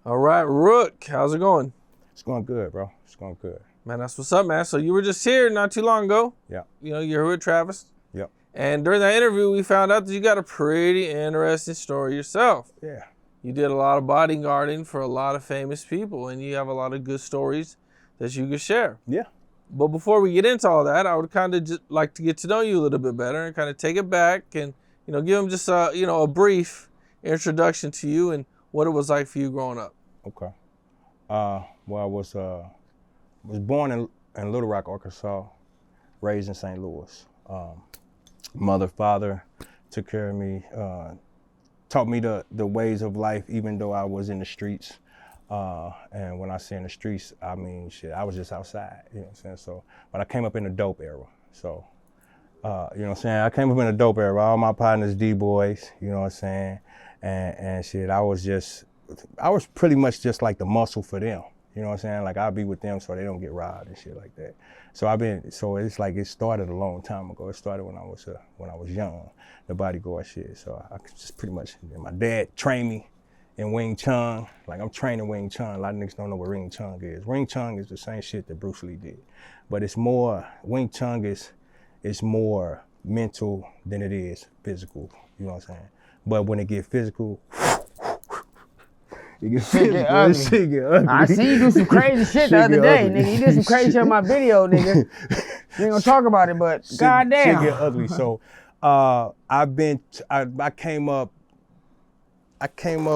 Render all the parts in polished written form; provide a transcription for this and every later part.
All right, Rook, how's it going? It's going good, bro. It's going good. Man, that's what's up, man. So you were just here not too long ago. Yeah. You know, you're with Travis. Yep. And during that interview, we found out that you got a pretty interesting story yourself. Yeah. You did a lot of bodyguarding for a lot of famous people, and you have a lot of good stories that you could share. Yeah. But before we get into all that, I would kind of just like to get to know you a little bit better and kind of take it back and, you know, give them just a brief introduction to you and what it was like for you growing up. Okay. Well, I was born in Little Rock, Arkansas, raised in St. Louis. Mother, father took care of me, taught me the ways of life, even though I was in the streets. And when I say in the streets, I mean, shit, I was just outside, you know what I'm saying? So, but I came up in the dope era. So, you know what I'm saying? I came up in the dope era. All my partners, D-boys, you know what I'm saying? And shit, I was pretty much just like the muscle for them. You know what I'm saying? Like I'll be with them so they don't get robbed and shit like that. So it's like it started a long time ago. It started when I was young, the bodyguard shit. So I just pretty much, my dad trained me in Wing Chun. Like I'm training Wing Chun. A lot of niggas don't know what Wing Chun is. Wing Chun is the same shit that Bruce Lee did. But it's more, Wing Chun is more mental than it is physical. You know what I'm saying? But when it get physical, it gets Shit get ugly. Shit get ugly. I seen you do some crazy shit the other day, nigga. You did some crazy shit in my video, nigga. We ain't gonna talk about it, but goddamn. Shit get ugly. So I came up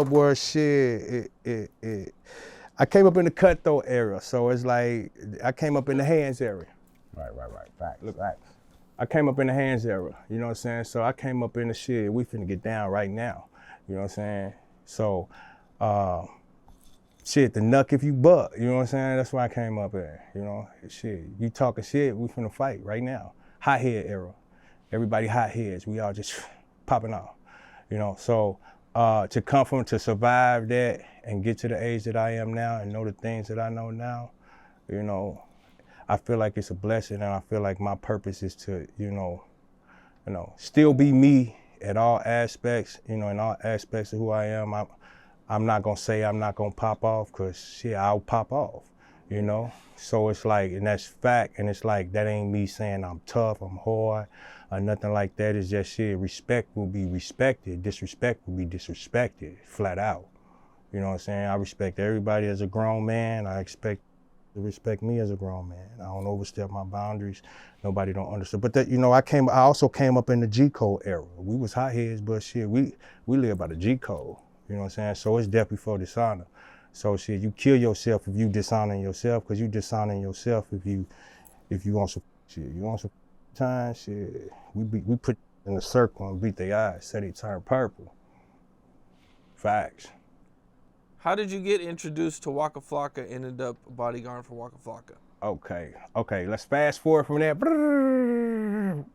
where shit, I came up in the cutthroat era. So it's like, I came up in the hands area. Right. Look, right. I came up in the hands era, you know what I'm saying? So I came up in the shit, we finna get down right now, you know what I'm saying? So, shit, the knuck if you buck, you know what I'm saying? That's why I came up here, you know? Shit, you talking shit, we finna fight right now. Hot head era. Everybody hot heads, we all just popping off, you know? So, to survive that and get to the age that I am now and know the things that I know now, you know, I feel like it's a blessing, and I feel like my purpose is to, you know, still be me at all aspects, you know, in all aspects of who I am. I'm not gonna say I'm not gonna pop off, cause shit, I'll pop off, you know? So it's like, and that's fact, and it's like, that ain't me saying I'm tough, I'm hard, or nothing like that. It's just shit, respect will be respected, disrespect will be disrespected, flat out. You know what I'm saying? I respect everybody as a grown man. I expect to respect me as a grown man. I don't overstep my boundaries. Nobody don't understand. But that, you know, I also came up in the G code era. We was hotheads, but shit, we live by the G code. You know what I'm saying? So it's death before dishonor. So shit, you kill yourself if you dishonoring yourself, cause you dishonoring yourself if you want some shit. You want some time, shit. We put in a circle and beat their eyes, say they turn purple. Facts. How did you get introduced to Waka Flocka and ended up bodyguarding for Waka Flocka? Okay, let's fast forward from there.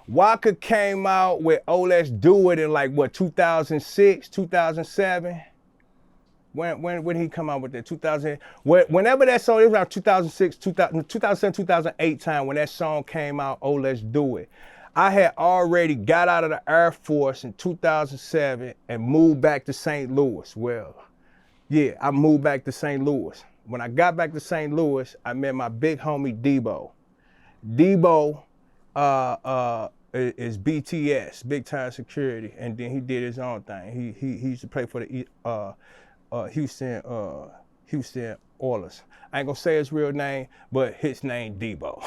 Waka came out with Oh Let's Do It in like what, 2006, 2007? When did he come out with that? 2000, whenever that song, it was around 2006, 2007, 2008 time when that song came out, Oh Let's Do It. I had already got out of the Air Force in 2007 and moved back to St. Louis. Well, yeah, I moved back to St. Louis. When I got back to St. Louis, I met my big homie Debo. Debo is BTS, Big Time Security, and then he did his own thing. He used to play for the Houston Oilers. I ain't gonna say his real name, but his name Debo.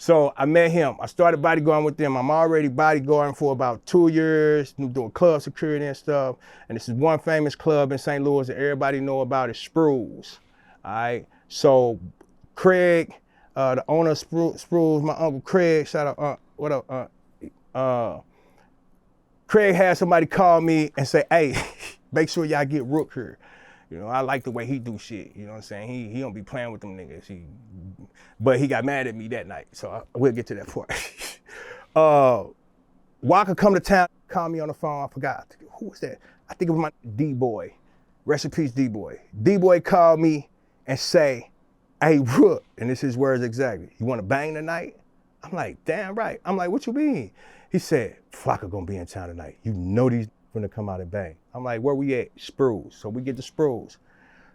So I met him. I started bodyguarding with them. I'm already bodyguarding for about 2 years, doing club security and stuff. And this is one famous club in St. Louis that everybody know about, is Sprues. All right. So Craig, the owner of Sprues, my uncle Craig, shout out, what up? Craig had somebody call me and say, hey, make sure y'all get Rook here. You know, I like the way he do shit. You know what I'm saying? He don't be playing with them niggas. But he got mad at me that night, so we'll get to that part. Waka come to town, call me on the phone. I forgot. Who was that? I think it was my D-boy. Rest in peace, D-boy. D-boy called me and say, hey, Rook, and this is his words exactly, you want to bang tonight? I'm like, damn right. I'm like, what you mean? He said, Flocka gonna be in town tonight. You know these finna come out and bang. I'm like, where we at? Spruce. So we get the Spruce.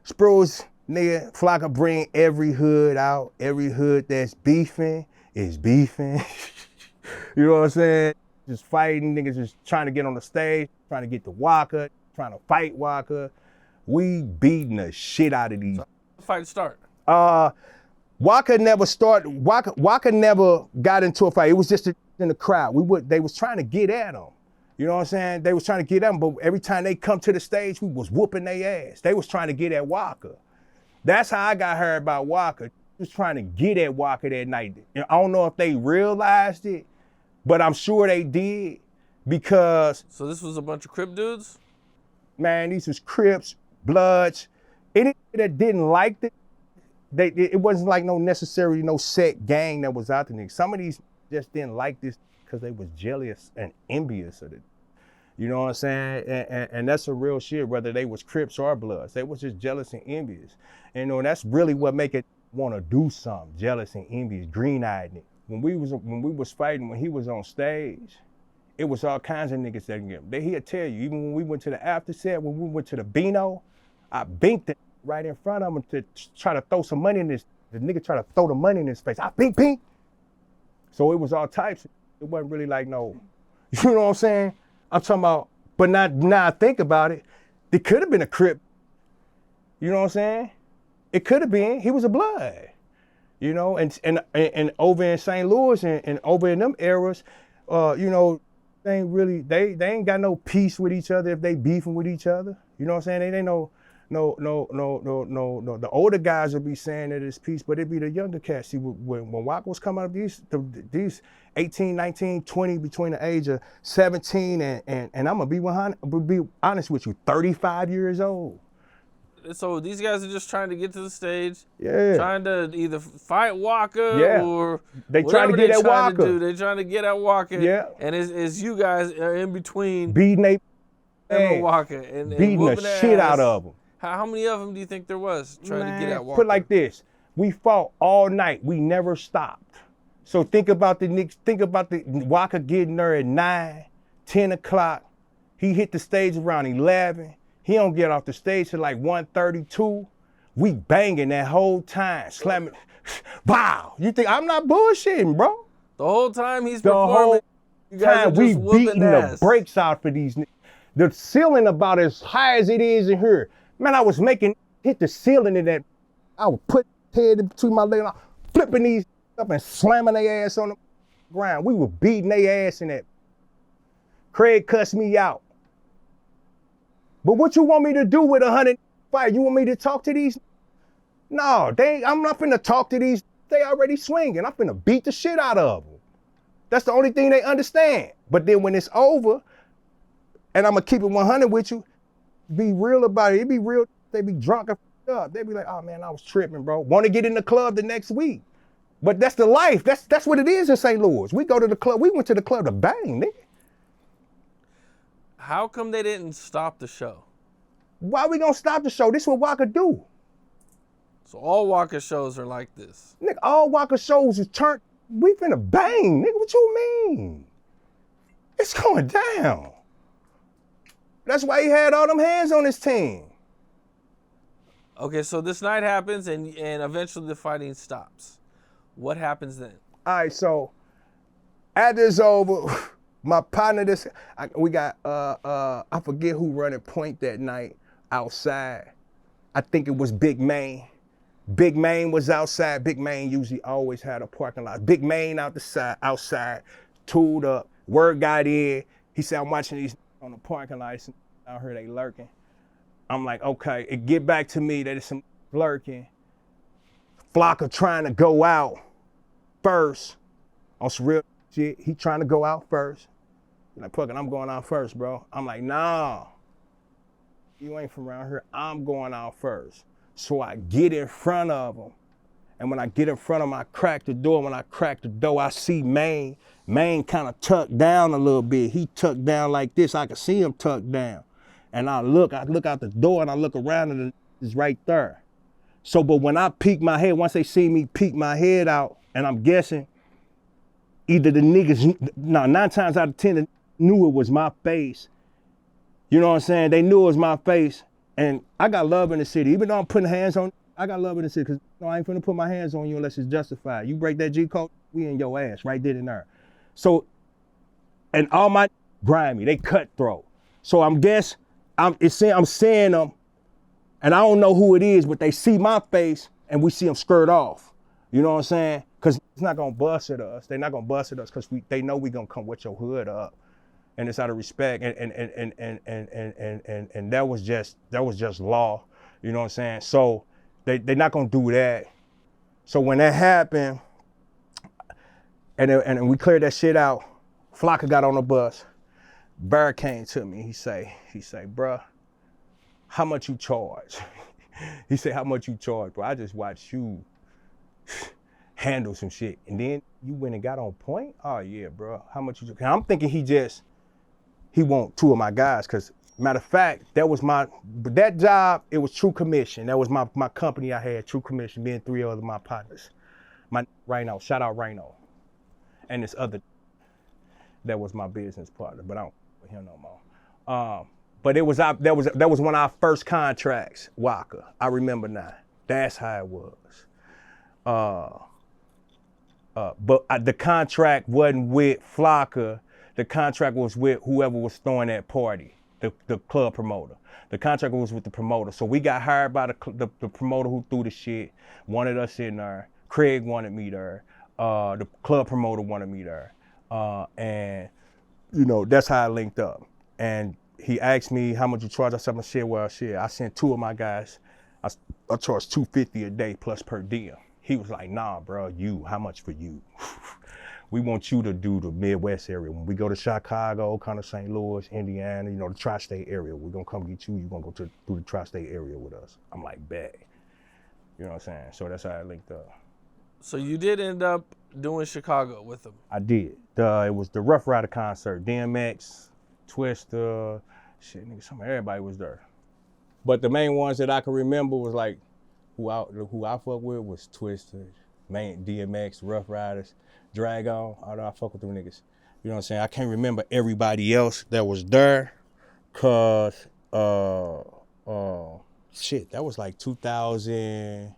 Spruce, nigga, Flocka bring every hood out. Every hood that's beefing is beefing. You know what I'm saying? Just fighting, niggas just trying to get on the stage, trying to get the Waka, trying to fight Waka. We beating the shit out of these. So, fight start. Waka never started. Waka never got into a fight. It was just in the crowd. They was trying to get at him. You know what I'm saying? They was trying to get at him, but every time they come to the stage, we was whooping their ass. They was trying to get at Waka. That's how I got heard about Waka. Was trying to get at Waka that night. I don't know if they realized it, but I'm sure they did, because. So this was a bunch of Crip dudes? Man, these was Crips, Bloods. Any that didn't like it, it wasn't like necessarily no set gang that was out there. Some of these just didn't like this because they was jealous and envious of it. You know what I'm saying? And that's a real shit, whether they was Crips or Bloods. They was just jealous and envious. And that's really what make it want to do something, jealous and envious, green-eyed. When we was fighting, when he was on stage, it was all kinds of niggas that get him. He'll tell you, even when we went to the after set, when we went to the Beano, I binked it right in front of him to try to throw some money in this. The nigga tried to throw the money in his face. I pink. So it was all types. It wasn't really like no, you know what I'm saying? I'm talking about, but now I think about it, it could have been a Crip. You know what I'm saying? It could have been. He was a Blood. You know, and over in St. Louis and over in them eras, you know, they ain't got no peace with each other if they beefing with each other. You know what I'm saying? They ain't no. The older guys would be saying that it's peace, but it'd be the younger cats. See, when Waka was coming up, these 18, 19, 20, between the age of 17 and I'm gonna be honest with you, 35 years old. So these guys are just trying to get to the stage, yeah, trying to either fight Waka, yeah, or they trying to get at Waka. They're trying to get at Waka, yeah. And as you guys are in between beating Waka and beating the shit out of them. How many of them do you think there was trying to get at Waka? Put it like this: we fought all night. We never stopped. So think about the Waka getting there at 9, 10 o'clock. He hit the stage around 11. He don't get off the stage till like 1:32. We banging that whole time, slamming. Wow! You think I'm not bullshitting, bro? The whole time he's performing, you guys are just we beating the brakes out for these niggas. The ceiling about as high as it is in here. Man, I was hit the ceiling in that. I would put head in between my legs, flipping these up and slamming their ass on the ground. We were beating their ass in that. Craig cussed me out. But what you want me to do with 100 fight? You want me to talk to these? No, I'm not finna talk to these. They already swinging. I'm finna beat the shit out of them. That's the only thing they understand. But then when it's over, and I'm gonna keep it 100 with you, be real about it. It be real. They be drunk and up. They be like, oh man, I was tripping, bro. Want to get in the club the next week. But that's the life. That's what it is in St. Louis. We go to the club. We went to the club to bang, nigga. How come they didn't stop the show? Why we gonna stop the show? This is what Waka do. So all Waka shows are like this. Nigga, all Waka shows is turned. We finna bang, nigga. What you mean? It's going down. That's why he had all them hands on his team. Okay, so this night happens and eventually the fighting stops. What happens then? All right, so after it's over, my partner, we got, I forget who running point that night outside. I think it was Big Main. Big Main was outside. Big Main usually always had a parking lot. Big Main outside, tooled up. Word got in. He said, I'm watching these on the parking lot. Out here they lurking. I'm like, okay, it get back to me that it's some lurking. Flocka trying to go out first on some real shit. He trying to go out first. Like, fucking, I'm going out first, bro. I'm like, nah, you ain't from around here. I'm going out first. So I get in front of him. And when I get in front of him, I crack the door. When I crack the door, I see Main. Main kind of tucked down a little bit. He tucked down like this. I could see him tucked down. And I look out the door and I look around and it's right there. So, but when I peek my head, once they see me peek my head out, and I'm guessing either the niggas, 9 times out of 10, knew it was my face, You know what I'm saying? They knew it was my face, and I got love in the city. Even though I'm putting hands on, I got love in the city because I ain't finna put my hands on you unless it's justified. You break that G code, we in your ass right then and there. So, and all my grimy, they cutthroat. So I'm seeing them, and I don't know who it is, but they see my face and we see them skirt off. You know what I'm saying? Because it's not gonna bust at us. They're not gonna bust at us because they know we gonna come with your hood up. And it's out of respect, and that was just law, you know what I'm saying? So they're not gonna do that. So when that happened, and we cleared that shit out, Flocka got on the bus. Bear came to me. He say, bruh, how much you charge? He said, how much you charge, bro? I just watched you handle some shit, and then you went and got on point. Oh yeah, bro. How much you? I'm thinking he want 2 of my guys, because matter of fact, that job, it was True Commission. That was my company I had, True Commission, me and 3 other my partners. My Rhino, shout out Rhino. And this other, that was my business partner, but I don't with him no more. But that was one of our first contracts, Waka. I remember now. That's how it was. But the contract wasn't with Flocka. The contract was with whoever was throwing that party, the club promoter. The contract was with the promoter. So we got hired by the promoter who threw the shit, wanted us in there. Craig wanted me there. The club promoter wanted me there. And, you know, that's how I linked up. And he asked me how much you charge. I said, well, shit, I sent 2 of my guys. I charged $250 a day plus per diem. He was like, nah, bro, how much for you? We want you to do the Midwest area. When we go to Chicago, kind of St. Louis, Indiana, you know, the tri-state area, we're gonna come get you. You're gonna go through the tri-state area with us. I'm like, bet. You know what I'm saying? So that's how I linked up. So you did end up doing Chicago with them? I did. It was the Rough Rider concert. DMX, Twista, shit, nigga, everybody was there. But the main ones that I can remember was like, who I fuck with was Twista, main DMX, Rough Riders, Dragon. I fuck with them niggas. You know what I'm saying? I can't remember everybody else that was there, cause shit, that was like 2000,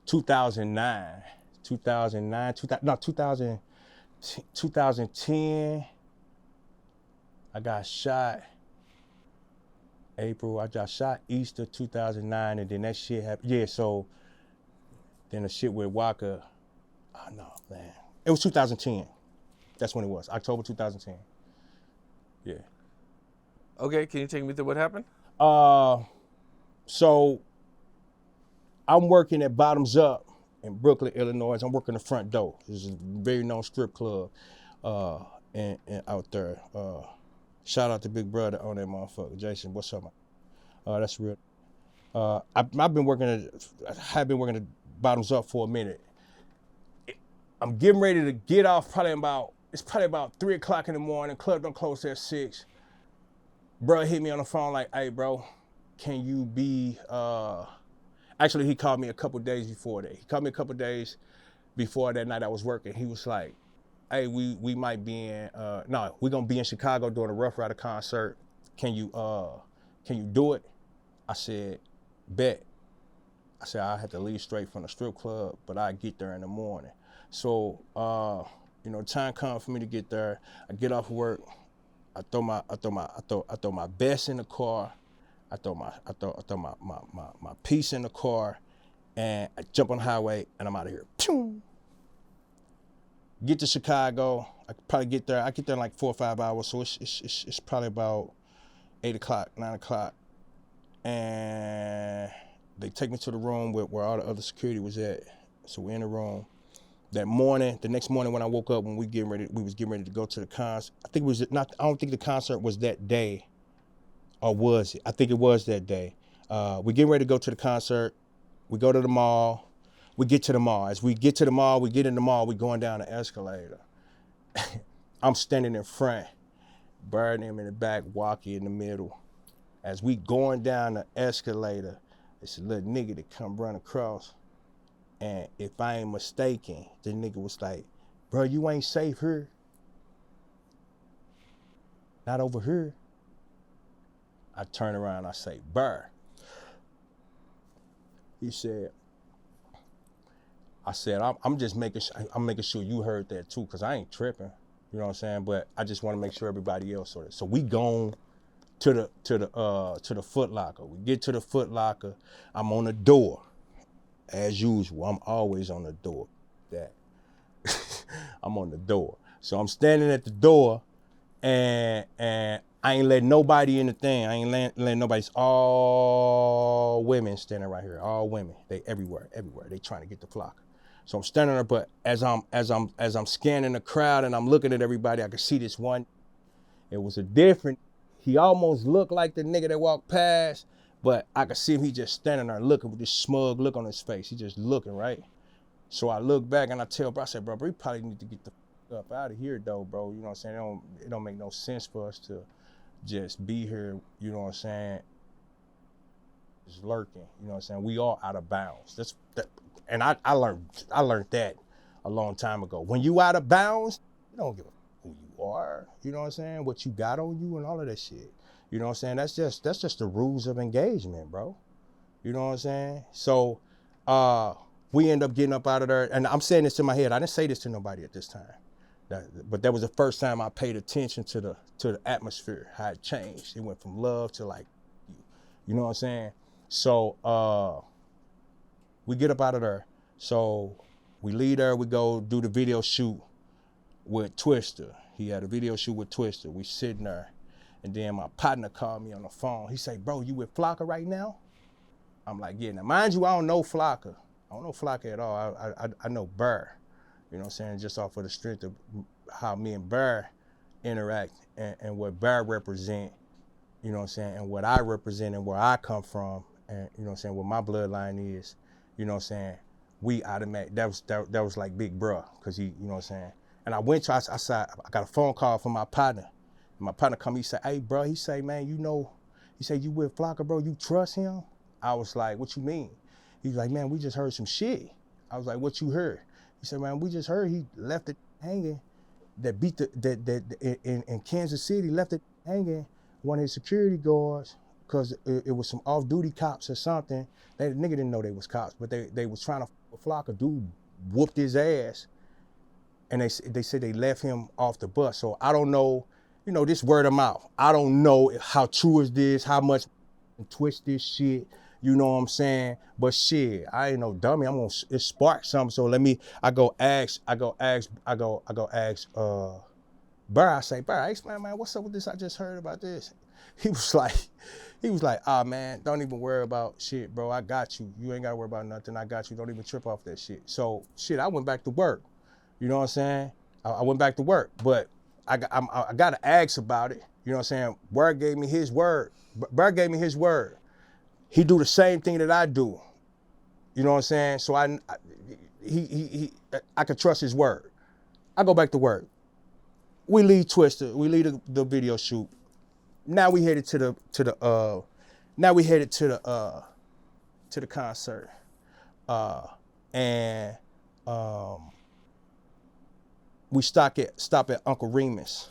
2009, 2010. I got shot. April, I got shot Easter 2009, and then that shit happened. Yeah, so then the shit with Waka, oh no, man. It was 2010. That's when it was, October 2010. Yeah. Okay, can you take me through what happened? So I'm working at Bottoms Up in Brooklyn, Illinois. I'm working the front door. This is a very known strip club and out there. Shout out to Big Brother on that motherfucker. Jason, what's up, man? That's real. I've been working at Bottoms Up for a minute. I'm getting ready to get off it's probably about 3 o'clock in the morning. Club don't close at 6. Bro hit me on the phone like, hey, bro, can you be, actually he called me a couple days before that. He called me a couple days before that night I was working. He was like, hey, we might be in, we're gonna be in Chicago doing a Rough Rider concert. Can you do it? I said, bet. I said, I had to leave straight from the strip club, but I get there in the morning. So, you know, time comes for me to get there. I get off work. I throw my best in the car. I throw my piece in the car, and I jump on the highway, and I'm out of here. Pew! Get to Chicago. I probably get there. I get there in like 4 or 5 hours, so it's probably about 8 o'clock, 9 o'clock, and they take me to the room where all the other security was at. So we're in the room. That morning, the next morning when I woke up, when we was getting ready to go to the concert. I don't think the concert was that day, or was it? I think it was that day. We getting ready to go to the concert. We go to the mall. We get to the mall. As we get to the mall, we get in the mall, we going down the escalator. I'm standing in front, Bird him in the back, Walkie in the middle. As we going down the escalator, it's a little nigga that come run across. And if I ain't mistaken, the nigga was like, bro, you ain't safe here. Not over here. I turn around, I say, Burr. He said, I said, I'm just making sure you heard that too, because I ain't tripping. You know what I'm saying? But I just want to make sure everybody else heard it. So we gone to the Foot Locker. We get to the Foot Locker. I'm on the door. As usual, I'm always on the door. That I'm on the door. So I'm standing at the door, and I ain't letting nobody in the thing. I ain't letting nobody. It's all women standing right here. All women. They everywhere. They trying to get the Flocka. So I'm standing there, but as I'm scanning the crowd and I'm looking at everybody, I can see this one. It was a different. He almost looked like the nigga that walked past, but I could see him. He just standing there looking with this smug look on his face. He just looking, right? So I look back and I tell bro, I said, bro, we probably need to get the up out of here though, bro. You know what I'm saying? It don't make no sense for us to just be here, you know what I'm saying, just lurking. You know what I'm saying? We all out of bounds. And I learned that a long time ago. When you out of bounds, you don't give a who you are. You know what I'm saying? What you got on you and all of that shit. You know what I'm saying? That's just the rules of engagement, bro. You know what I'm saying? So we end up getting up out of there, and I'm saying this in my head. I didn't say this to nobody at this time. But that was the first time I paid attention to the atmosphere, how it changed. It went from love to like, you know what I'm saying? So we get up out of there. So we leave there, we go do the video shoot with Twister. He had a video shoot with Twister. We sitting there, and then my partner called me on the phone. He said, bro, you with Flocka right now? I'm like, yeah. Now, mind you, I don't know Flocka. I don't know Flocka at all. I know Burr. You know what I'm saying? Just off of the strength of how me and Burr interact and what Burr represent, you know what I'm saying, and what I represent and where I come from, and you know what I'm saying, what my bloodline is, you know what I'm saying, we automatic, that was like big bruh, because he, you know what I'm saying. And I went to, I got a phone call from my partner. And my partner come, he said, hey bro, he say, man, you know, he said, you with Flocka, bro, you trust him? I was like, what you mean? He's like, man, we just heard some shit. I was like, what you heard? He said, man, we just heard he left it hanging, that beat in Kansas City, left it hanging one of his security guards, because it was some off-duty cops or something. The nigga didn't know they was cops, but they was trying to flock a dude, whooped his ass, and they said they left him off the bus. So I don't know, you know, this word of mouth. I don't know how true is this, how much twist this shit. You know what I'm saying? But shit, I ain't no dummy. I'm gonna spark something. So I go ask Burr. I say, Burr, explain, man, what's up with this? I just heard about this. He was like, ah, man, don't even worry about shit, bro. I got you. You ain't gotta worry about nothing. I got you. Don't even trip off that shit. So shit, I went back to work. You know what I'm saying? I went back to work, but I gotta ask about it. You know what I'm saying? Burr gave me his word. Burr gave me his word. He do the same thing that I do. You know what I'm saying? So I could trust his word. I go back to work. We leave Twister. We leave the video shoot. Now we headed to the concert. And we stop at Uncle Remus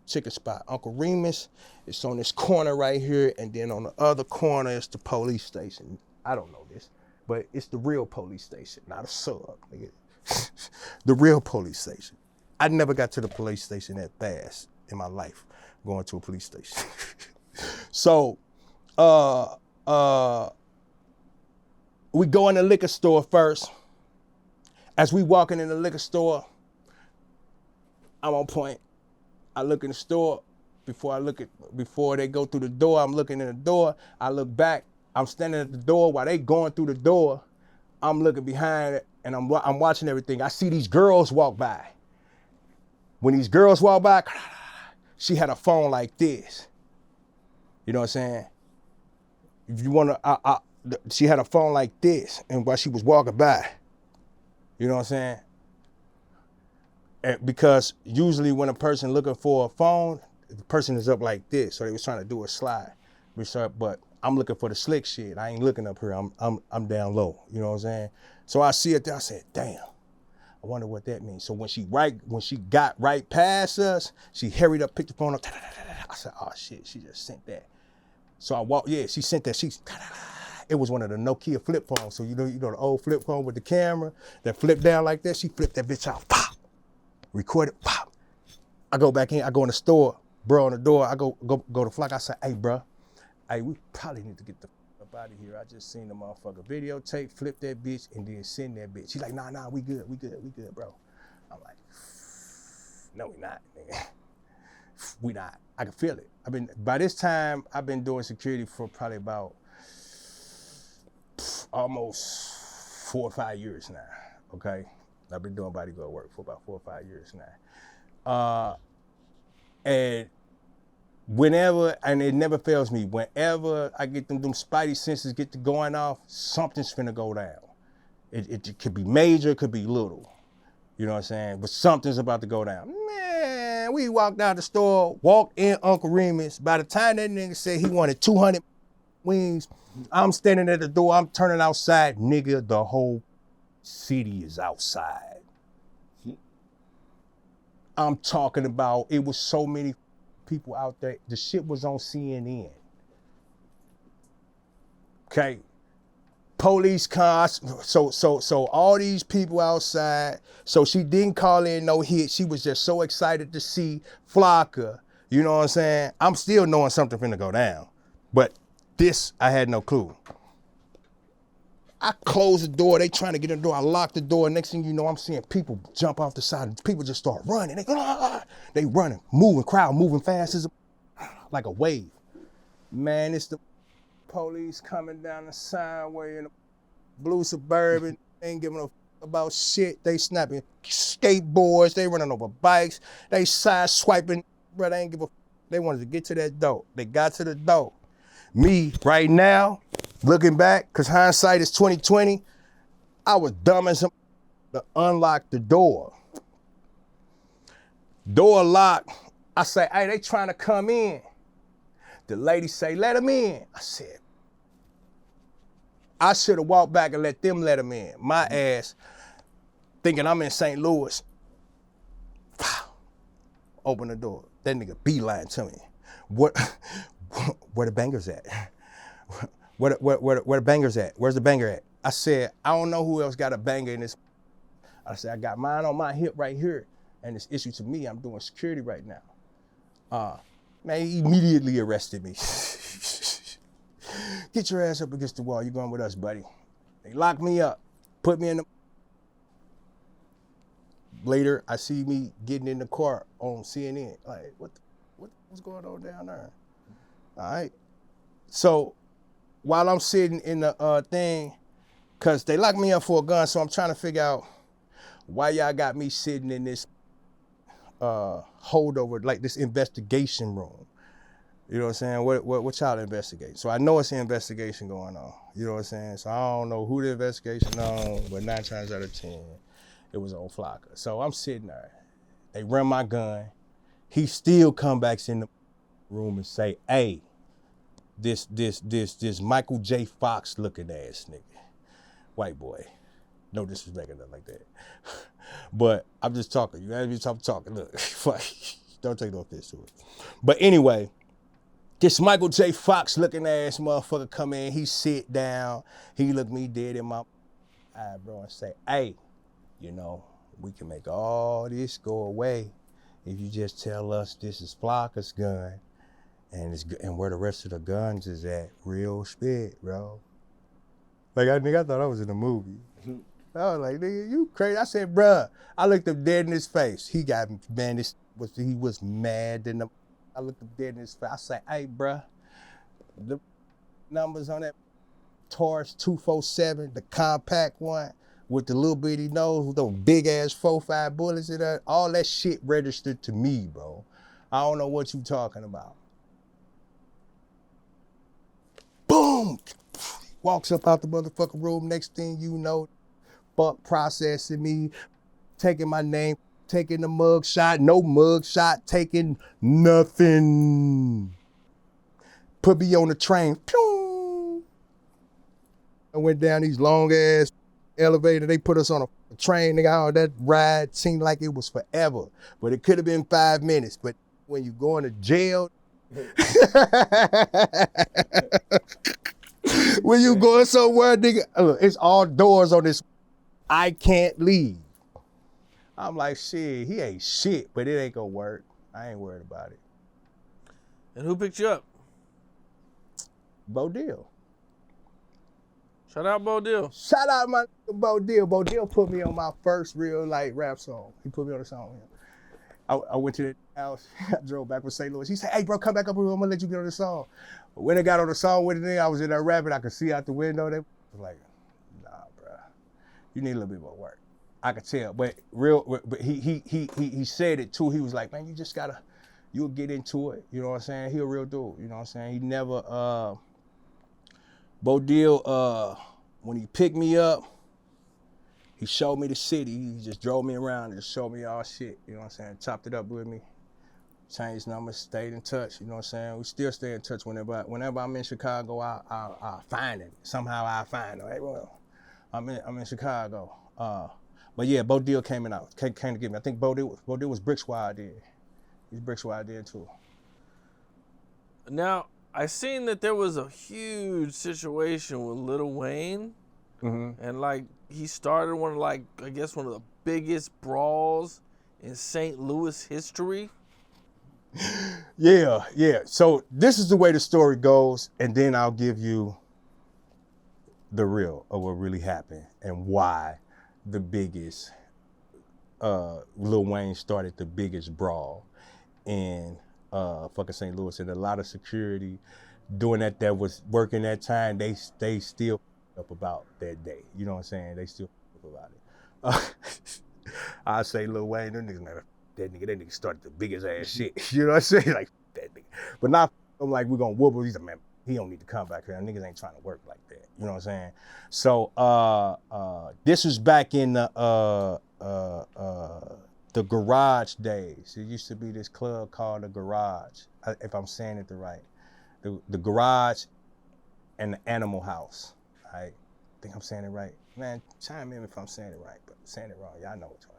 chicken spot. Uncle Remus is on this corner right here, and then on the other corner is the police station. I don't know this, but it's the real police station, not a sub, nigga. The real police station. I never got to the police station that fast in my life, going to a police station. So, we go in the liquor store first. As we walking in the liquor store, I'm on point. I look in the store before they go through the door. I'm looking in the door. I look back. I'm standing at the door while they going through the door. I'm looking behind it, and I'm watching everything. I see these girls walk by. When these girls walk by, she had a phone like this. You know what I'm saying? If you wanna, she had a phone like this, and while she was walking by, you know what I'm saying? Because usually when a person looking for a phone, the person is up like this, so they was trying to do a slide. But I'm looking for the slick shit. I ain't looking up here. I'm down low. You know what I'm saying? So I see it there. I said, damn. I wonder what that means. So when she got right past us, she hurried up, picked the phone up. I said, oh shit, she just sent that. So I walked, yeah, she sent that, it was one of the Nokia flip phones. So you know the old flip phone with the camera that flipped down like that? She flipped that bitch out, pop, recorded, pop. I go back in, I go in the store, bro on the door, I go to Flocka, I say, hey, bro, hey, we probably need to get the up out of here. I just seen the motherfucker videotape, flip that bitch, and then send that bitch. She's like, nah, we good, bro. I'm like, no, we not, nigga. We not. I can feel it. By this time, I've been doing security for probably about almost 4 or 5 years now, okay? I've been doing bodyguard work for about 4 or 5 years now. And whenever, and it never fails me, whenever I get them spidey senses get to going off, something's finna go down. It could be major, it could be little. You know what I'm saying? But something's about to go down. Man, we walked out the store, walked in Uncle Remus. By the time that nigga said he wanted 200 wings, I'm standing at the door, I'm turning outside. Nigga, the whole city is outside. I'm talking about, it was so many people out there. The shit was on CNN. Okay. Police cars, so all these people outside. So she didn't call in no hit. She was just so excited to see Flocka. You know what I'm saying? I'm still knowing something finna go down. But this, I had no clue. I closed the door, they trying to get in the door, I locked the door. Next thing you know, I'm seeing people jump off the side. People just start running. They running, moving, crowd moving fast as like a wave. Man, it's the police coming down the sideway in a blue Suburban. They ain't giving a f about shit. They snapping skateboards. They running over bikes. They side swiping. Bro, they ain't give a f. They wanted to get to that door. They got to the door. Me, right now, looking back, because hindsight is 2020, I was dumb as to unlock the door. Door locked. I say, hey, they trying to come in. The lady say, let them in. I said, I should have walked back and let them let them in. My ass, thinking I'm in St. Louis. Open the door. That nigga beeline to me. Where the bangers at? Where the bangers at? Where's the banger at? I said, I don't know who else got a banger in this. I said, I got mine on my hip right here. And it's issue to me, I'm doing security right now. Man, he immediately arrested me. Get your ass up against the wall. You're going with us, buddy. They locked me up, put me in the. Later, I see me getting in the car on CNN. Like, what's going on down there? All right. So while I'm sitting in the thing, because they locked me up for a gun, so I'm trying to figure out why y'all got me sitting in this holdover, like this investigation room. You know what I'm saying? What y'all investigating? So I know it's an investigation going on. You know what I'm saying? So I don't know who the investigation on, but 9 times out of 10, it was on Flocka. So I'm sitting there. They run my gun. He still come back in the room and say, hey, this Michael J. Fox looking ass nigga, white boy. No disrespect or nothing like that. But I'm just talking. You gotta be talking. Look, don't take no offense to it. But anyway, this Michael J. Fox looking ass motherfucker come in, he sit down, he look me dead in my eye, bro, and say, hey, you know, we can make all this go away if you just tell us this is Flocka's gun and where the rest of the guns is at. Real spit, bro. Like, I thought I was in a movie. I was like, nigga, you crazy. I said, bruh, I looked him dead in his face. He got, man, he was mad. I looked him dead in his face. I said, hey, bruh, the numbers on that Taurus 247, the compact one, with the little bitty nose, with those big ass 4.5 bullets in there, all that shit registered to me, bro. I don't know what you talking about. Boom! Walks up out the motherfucking room. Next thing you know, fuck processing me, taking my name, taking the mug shot, no mug shot, taking nothing. Put me on the train. Pew! I went down these long ass elevator. They put us on a train. Nigga, oh, that ride seemed like it was forever, but it could have been 5 minutes. But when you going to jail, When you going somewhere, nigga, look, it's all doors on this. I can't leave. I'm like, shit, he ain't shit, but it ain't gonna work. I ain't worried about it. And who picked you up? Bo Deal. Shout out Bo Deal. Shout out my nigga Bo Deal. Bo Deal put me on my first real like rap song. He put me on the song. I went to the house. I drove back from St. Louis. He said, "Hey, bro, come back up here. I'm gonna let you get on the song." But when I got on the song with it, I was in there rapping. I could see out the window. They was like, "Nah, bro, you need a little bit more work." I could tell, but he said it too. He was like, "Man, you just gotta, you'll get into it." You know what I'm saying? He a real dude. You know what I'm saying? He never. Bo Deal, when he picked me up, he showed me the city. He just drove me around and just showed me all shit. You know what I'm saying? Chopped it up with me. Changed numbers, stayed in touch. You know what I'm saying? We still stay in touch whenever I'm in Chicago. I'll find him. Somehow I find him. Hey, well, I'm in Chicago. But yeah, Bo Deal came to get me. I think Bo Deal was Brick Squad then. He's Brick Squad then too. Now, I seen that there was a huge situation with Lil Wayne, and like he started one of the biggest brawls in St. Louis history. Yeah. So this is the way the story goes, and then I'll give you the real of what really happened and why the biggest Lil Wayne started the biggest brawl in fucking St. Louis, and a lot of security doing that was working that time. They still up about that day. You know what I'm saying? They still up about it. I say Lil Wayne, them niggas, man, that nigga started the biggest ass shit. You know what I'm saying? Like that nigga. But not I'm like we're gonna whoop him. He's like, man, he don't need to come back here. Niggas ain't trying to work like that. You know what I'm saying? So this was back in the garage days. It used to be this club called the Garage, if I'm saying it right. The Garage and the Animal House. I think I'm saying it right. Man, chime in if I'm saying it right, but saying it wrong, y'all know what I'm talking.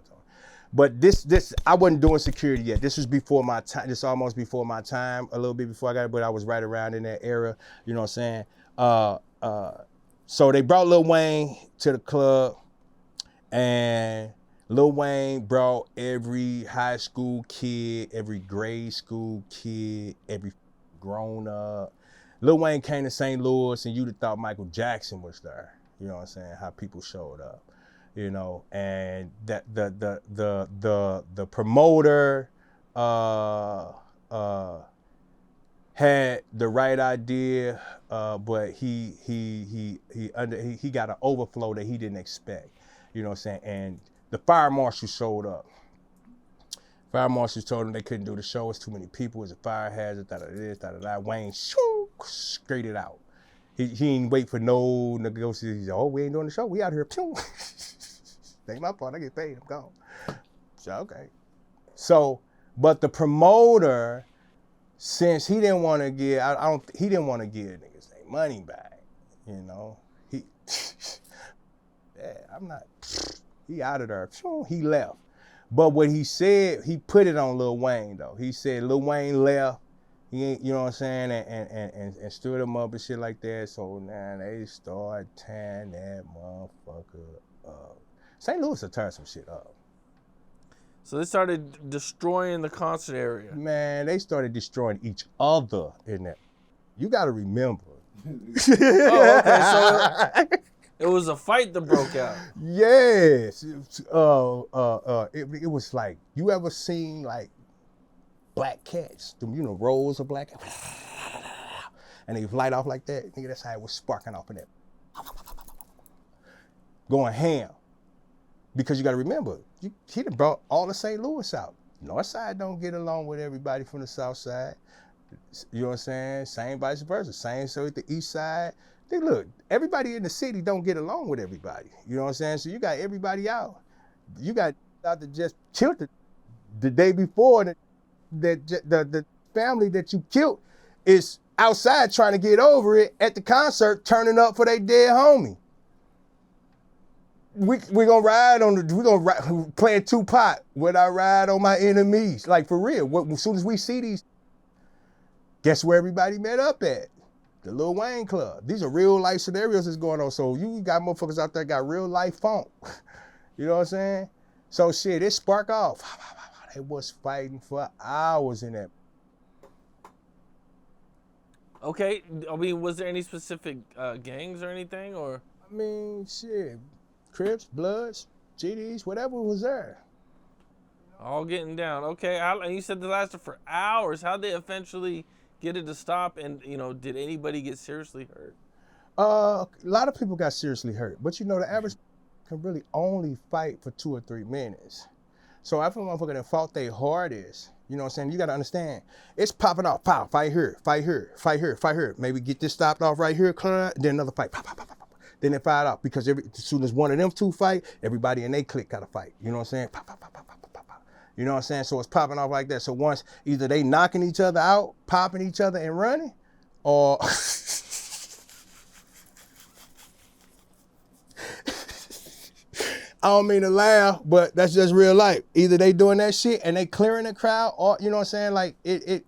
But this, I wasn't doing security yet. This was before my time. This almost before my time, a little bit before I got it, but I was right around in that era. You know what I'm saying? So they brought Lil Wayne to the club, and Lil Wayne brought every high school kid, every grade school kid, every grown up. Lil Wayne came to St. Louis, and you'd have thought Michael Jackson was there. You know what I'm saying? How people showed up, you know, and that the promoter had the right idea, but he got an overflow that he didn't expect. You know what I'm saying? And the fire marshal showed up. Fire marshals told him they couldn't do the show. It's too many people. It's a fire hazard. Da-da-da. Wayne straight it out. He ain't wait for no negotiation. He said, "Oh, we ain't doing the show. We out here." Ain't my part. I get paid. I'm gone. So okay. So, but the promoter, since he didn't want to give, he didn't want to give niggas their money back. You know, he out of there. He left. But what he said, he put it on Lil Wayne though. He said Lil Wayne left. He ain't, you know what I'm saying, and stood him up and shit like that. So now they start tearing that motherfucker up. St. Louis will tear some shit up. So they started destroying the concert area. Man, they started destroying each other in there. You got to remember. Oh, okay. So it was a fight that broke out. Yes. It was like, you ever seen like black cats, you know, rows of black cats, and they light off like that? Nigga, that's how it was sparking off in there. Going ham. Because you got to remember, he done brought all of St. Louis out. North side don't get along with everybody from the south side. You know what I'm saying? Same vice versa. Same so at the east side. They look, everybody in the city don't get along with everybody. You know what I'm saying? So you got everybody out. You got out to just killed the day before. The family that you killed is outside trying to get over it at the concert, turning up for their dead homie. We gonna ride playing Tupac when I ride on my enemies. Like for real. As soon as we see these, Guess where everybody met up at? The Lil Wayne Club. These are real life scenarios that's going on. So you got motherfuckers out there got real life funk. You know what I'm saying? So shit, it spark off. They was fighting for hours in that. Okay, I mean, was there any specific gangs or anything, or? I mean, shit, Crips, Bloods, GDs, whatever was there. All getting down. Okay, and you said they lasted for hours. How'd they eventually get it to stop? And, you know, did anybody get seriously hurt? A lot of people got seriously hurt, but you know, the average can really only fight for 2 or 3 minutes. So after a motherfucker that fought their hardest, you know what I'm saying, you gotta understand, it's popping off, pow, fight here, fight here, fight here, fight here. Maybe get this stopped off right here, then another fight, pop, pop, pop, pop, pop. Then they fight off, because as soon as one of them two fight, everybody in their clique gotta fight. You know what I'm saying? Pop, pop, pop, pop, pop, pop, pop. You know what I'm saying? So it's popping off like that. So once either they knocking each other out, popping each other and running, or I don't mean to laugh, but that's just real life. Either they doing that shit and they clearing the crowd, or you know what I'm saying, like it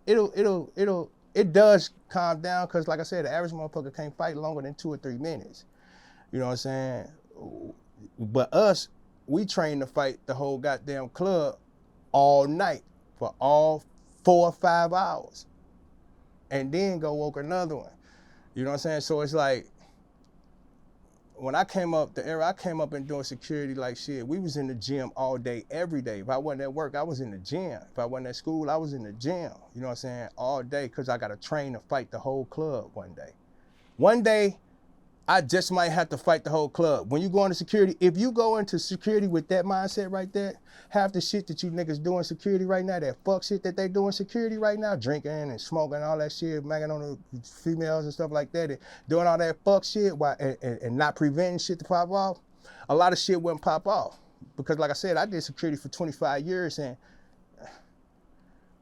does calm down, because like I said, the average motherfucker can't fight longer than 2 or 3 minutes. You know what I'm saying? But us, we train to fight the whole goddamn club all night for all 4 or 5 hours, and then go work another one. You know what I'm saying? So it's like, when I came up, the era I came up and doing security, like shit, we was in the gym all day, every day. If I wasn't at work, I was in the gym. If I wasn't at school, I was in the gym. You know what I'm saying? All day, because I got to train to fight the whole club one day. One day, I just might have to fight the whole club. When you go into security, if you go into security with that mindset right there, half the shit that you niggas doing security right now, that fuck shit that they doing security right now, drinking and smoking and all that shit, magging on the females and stuff like that, and doing all that fuck shit and not preventing shit to pop off, a lot of shit wouldn't pop off. Because like I said, I did security for 25 years, and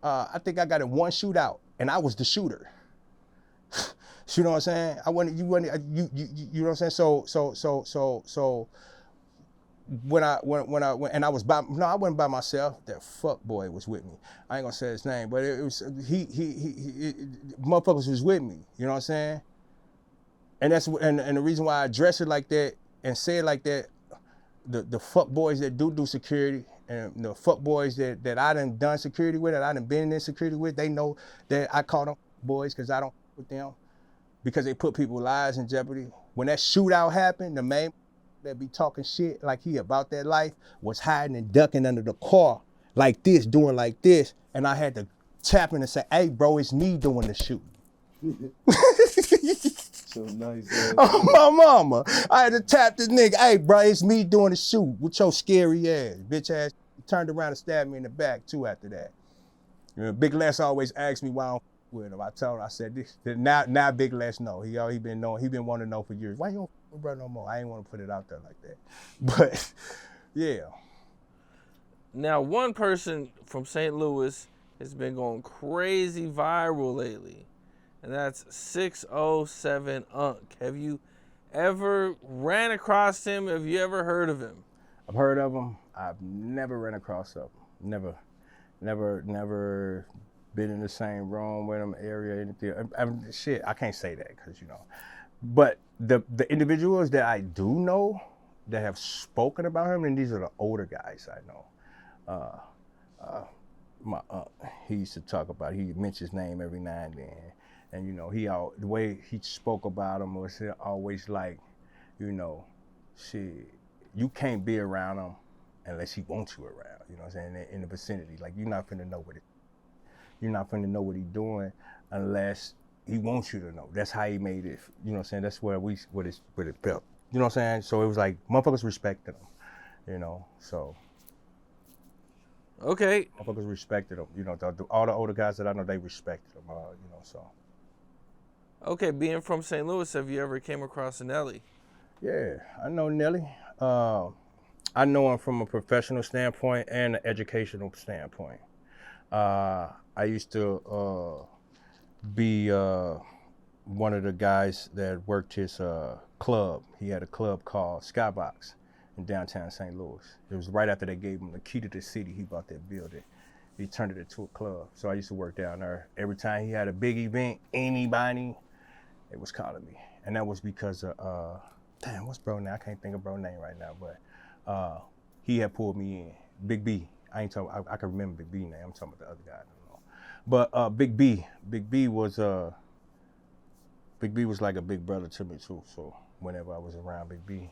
I think I got in one shootout, and I was the shooter. You know what I'm saying? You know what I'm saying? So when I wasn't by myself. That fuck boy was with me. I ain't gonna say his name, but it was he motherfuckers was with me. You know what I'm saying? And that's and the reason why I address it like that and say it like that, the fuck boys that do security, and the fuck boys that I done security with, that I done been in security with, they know that I call them boys, because I don't with them, because they put people's lives in jeopardy. When that shootout happened, the man that be talking shit like he about that life was hiding and ducking under the car like this, doing like this, and I had to tap him and say, "Hey, bro, it's me doing the shooting." So nice. Oh, my mama. I had to tap this nigga. "Hey, bro, it's me doing the shoot with your scary ass." Bitch ass turned around and stabbed me in the back too after that. You know, Big Les always asked me why I don't with him. I told him, I said, this now Big Les know. He been knowing, he been wanting to know for years. Why you don't with bro no more? I ain't want to put it out there like that. But yeah. Now, one person from St. Louis has been going crazy viral lately, and that's 607 Unc. Have you ever ran across him? Have you ever heard of him? I've heard of him. I've never ran across him. Never been in the same room with him, area, anything. Shit, I can't say that, because, you know. But the individuals that I do know that have spoken about him, and these are the older guys I know. My aunt, he used to talk about, he mentions his name every now and then. And, you know, the way he spoke about him was always like, you know, shit, you can't be around him unless he wants you around, you know what I'm saying, in the vicinity. Like, you're not finna know what he's doing unless he wants you to know. That's how he made it, you know what I'm saying? That's what it felt. You know what I'm saying? So it was like, motherfuckers respected him, you know, so. Okay. Motherfuckers respected him, you know, all the older guys that I know, they respected him, you know, so. Okay, being from St. Louis, have you ever came across a Nelly? Yeah, I know Nelly. I know him from a professional standpoint and an educational standpoint. I used to be one of the guys that worked his club. He had a club called Skybox in downtown St. Louis. It was right after they gave him the key to the city. He bought that building. he turned it into a club. So I used to work down there. Every time he had a big event, anybody, they was calling me. And that was because of, damn, what's bro name? I can't think of bro name right now, but he had pulled me in. Big B. I ain't talking, I can remember Big B name. I'm talking about the other guy. I don't know. But Big B was like a big brother to me too. So whenever I was around Big B.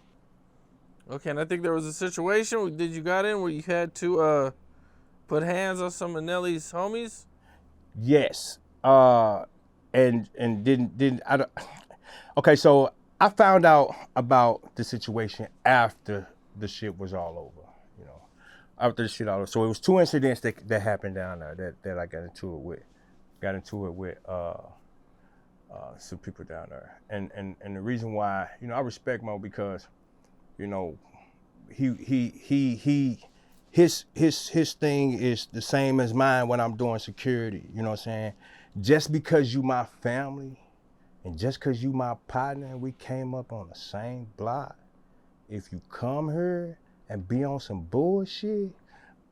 Okay, and I think there was a situation you got in where you had to put hands on some of Nelly's homies. Yes. And didn't I don't. Okay, so I found out about the situation after the shit was all over, you know. After the shit all over. So it was 2 incidents that happened down there that I got into it with some people down there. And the reason why, you know, I respect Mo because, you know, his thing is the same as mine when I'm doing security, you know what I'm saying? Just because you my family and just because you my partner and we came up on the same block, if you come here and be on some bullshit,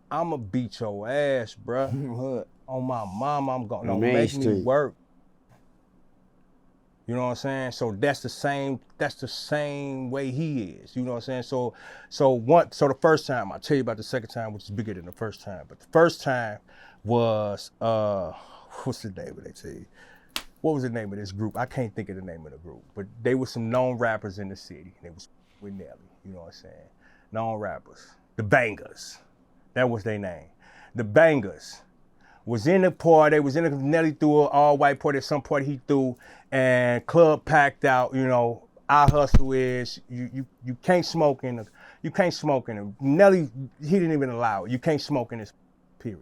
I'ma beat your ass, bruh. On my mama, I'm gonna make me work. You know what I'm saying? So that's the same way he is. You know what I'm saying? So the first time, I'll tell you about the second time, which is bigger than the first time. But the first time was what's the name of it? What was the name of this group? I can't think of the name of the group, but they were some known rappers in the city. They was with Nelly, you know what I'm saying? Known rappers. The Bangers. That was their name. The Bangers was in the party. They was in the Nelly threw an all-white party. At some party he threw, and club packed out. You know, our hustle is you can't smoke in the Nelly, he didn't even allow it. You can't smoke in this period,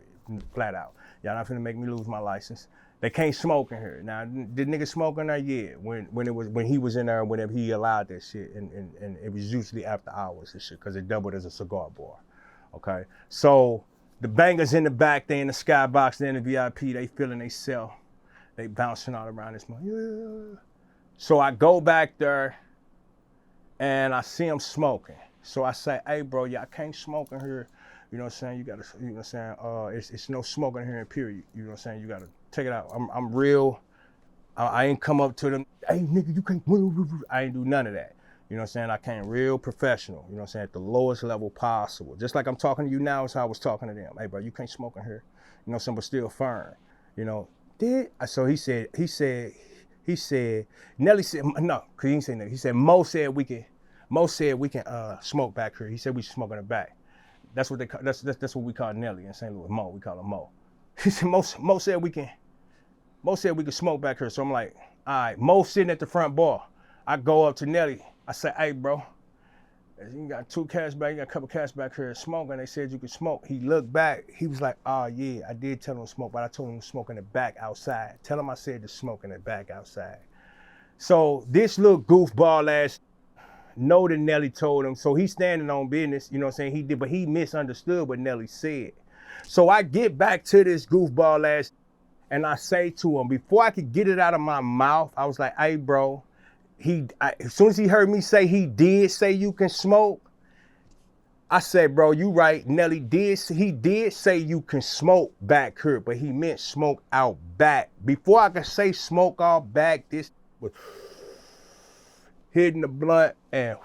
flat out. Y'all not finna make me lose my license. They can't smoke in here. Now, did niggas smoke in there? Yeah. When he was in there, whenever he allowed that shit, and it was usually after hours and shit, because it doubled as a cigar bar. Okay, so the Bangers in the back, they in the skybox, they in the VIP, they feeling they self. They bouncing all around this money. Yeah. So I go back there and I see them smoking. So I say, hey bro, y'all can't smoke in here. You know what I'm saying? You gotta, you know what I'm saying? It's no smoking here in period. You know what I'm saying? You gotta take it out. I'm real. I ain't come up to them, hey nigga, you can't, I ain't do none of that. You know what I'm saying? I came real professional, you know what I'm saying, at the lowest level possible. Just like I'm talking to you now is how I was talking to them. Hey, bro, you can't smoke in here. You know, somebody still firm. You know, so he said, Nelly said, no, because he didn't say Nelly. He said, Mo said we can smoke back here. He said we should smoke in the back. That's what they call, that's what we call Nelly in St. Louis, Mo. We call him Mo. He said, Mo said we can smoke back here. So I'm like, all right, Mo sitting at the front bar. I go up to Nelly. I say, hey, bro, you got 2 cash back, you got a couple cash back here smoking. They said you could smoke. He looked back. He was like, oh, yeah, I did tell him to smoke, but I told him to smoke in the back outside. Tell him I said to smoke in the back outside. So this little goofball ass know that Nelly told him. So he's standing on business, you know what I'm saying? He did, but he misunderstood what Nelly said. So I get back to this goofball ass and I say to him, before I could get it out of my mouth, I was like, hey, bro, as soon as he heard me say he did say you can smoke, I said, bro, you right. Nelly did say you can smoke back here, but he meant smoke out back. Before I could say smoke out back, this was hitting the blunt and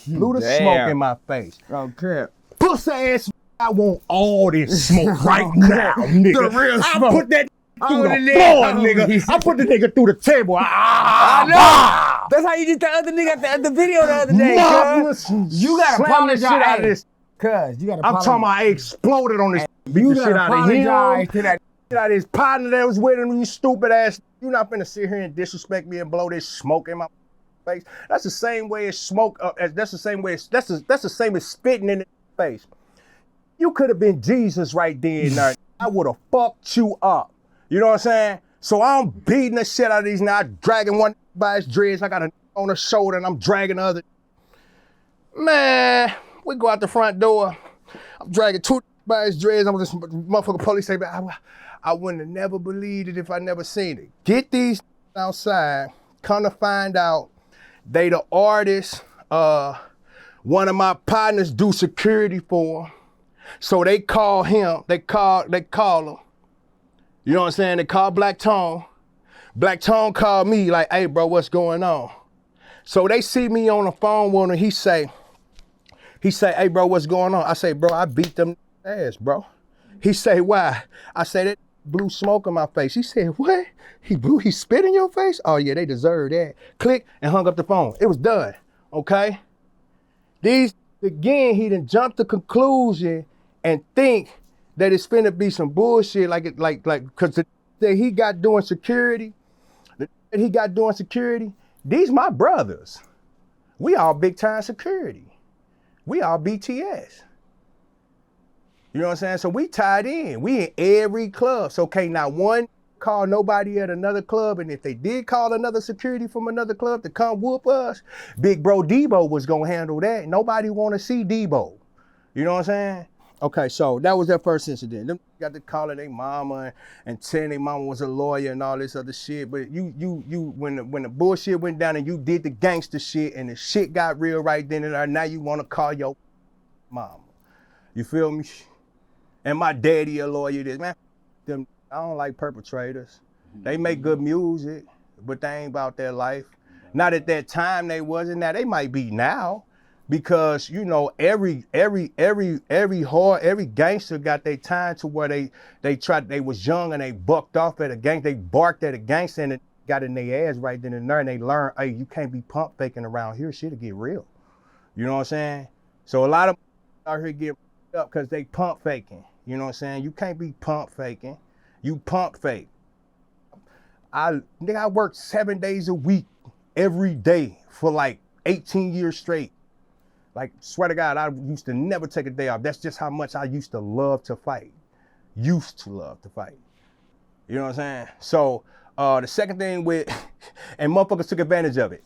blew the smoke in my face. Oh, crap. Pussy ass, I want all this smoke right now, nigga. The real smoke. I put that through the floor, nigga. I put the nigga through the table. I know. That's how you did the other nigga at the video the other day, cuz. You gotta apologize. Cuz, you gotta apologize. I'm talking about I exploded on this. You gotta apologize to that. Out his partner that was with him, you stupid ass. You not finna sit here and disrespect me and blow this smoke in my face. That's the same way as smoke. That's the same as spitting in the face. You could have been Jesus right then. I would have fucked you up. You know what I'm saying? So I'm beating the shit out of these now, dragging one by his dreads. I got a on her shoulder and I'm dragging the other. Man, we go out the front door. I'm dragging 2 by his dreads. I'm this motherfucker police say, I wouldn't have never believed it if I never seen it. Get these outside, come to find out they the artist, one of my partners do security for. So they call him, they call him. You know what I'm saying? They call Black Tone. Black Tone called me like, hey bro, what's going on? So they see me on the phone with him, he say, hey bro, what's going on? I say, bro, I beat them ass, bro. He say, why? I say, that blew smoke in my face. He said, what? He spit in your face? Oh yeah, they deserve that. Click and hung up the phone. It was done, okay? Again, he done jumped to conclusion and think that it's finna be some bullshit cause that he got doing security, these my brothers. We all big time security. We all BTS. You know what I'm saying? So we tied in. We in every club. So okay, now one call nobody at another club, and if they did call another security from another club to come whoop us, big bro Debo was gonna handle that. Nobody wanna see Debo. You know what I'm saying? Okay, so that was their first incident. Them got to calling their mama and saying their mama was a lawyer and all this other shit. But when the bullshit went down and you did the gangster shit and the shit got real right then and there, now you wanna call your mama. You feel me? And my daddy a lawyer, this man. I don't like perpetrators. They make good music, but they ain't about their life. Not at that time they wasn't. Now they might be now, because you know every gangster got their time to where they was young and they bucked off at a gang. They barked at a gangster and it got in their ass right then and there, and they learned, hey, you can't be pump faking around here. Shit'll get real. You know what I'm saying? So a lot of out here get up because they pump faking. You know what I'm saying? You can't be pump faking. You pump fake. I worked 7 days a week, every day for like 18 years straight. Like, swear to God, I used to never take a day off. That's just how much I used to love to fight. Used to love to fight. You know what I'm saying? So the second thing and motherfuckers took advantage of it.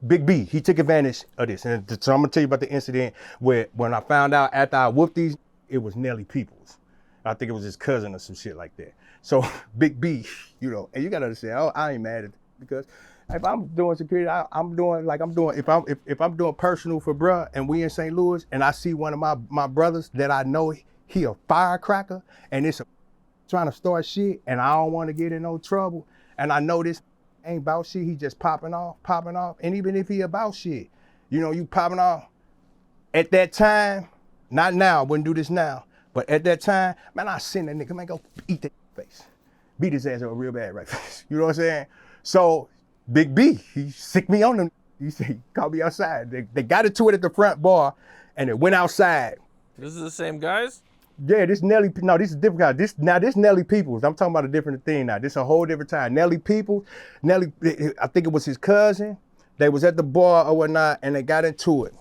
Big B, he took advantage of this. And so I'm gonna tell you about the incident where when I found out after I whooped these, it was Nelly Peoples. I think it was his cousin or some shit like that. So Big B, you know, and you gotta understand, I ain't mad at it, because if I'm doing security, if I'm doing personal for bruh and we in St. Louis and I see one of my brothers that I know he a firecracker and it's trying to start shit and I don't want to get in no trouble and I know this ain't about shit, he just popping off. And even if he about shit, you know, you popping off at that time, not now, wouldn't do this now. But at that time, man, I send that nigga, man, go eat that face. Beat his ass up real bad right face. You know what I'm saying? So Big B, he sicked me on them. He said, he called me outside. They got into it at the front bar and it went outside. This is the same guys? Yeah, this Nelly, no, this is different guy. This Nelly Peoples. I'm talking about a different thing now. This a whole different time. Nelly Peoples, I think it was his cousin. They was at the bar or whatnot and they got into it.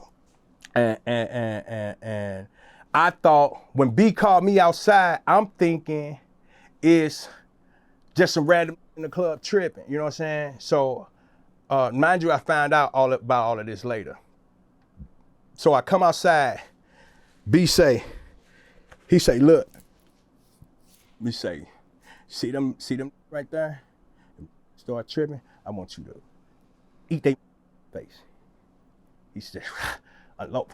And I thought when B called me outside, I'm thinking it's just some random in the club tripping, you know what I'm saying? So, mind you, I found out about all of this later. So I come outside, he say, look, me say, see them right there? Start tripping, I want you to eat their face. He said,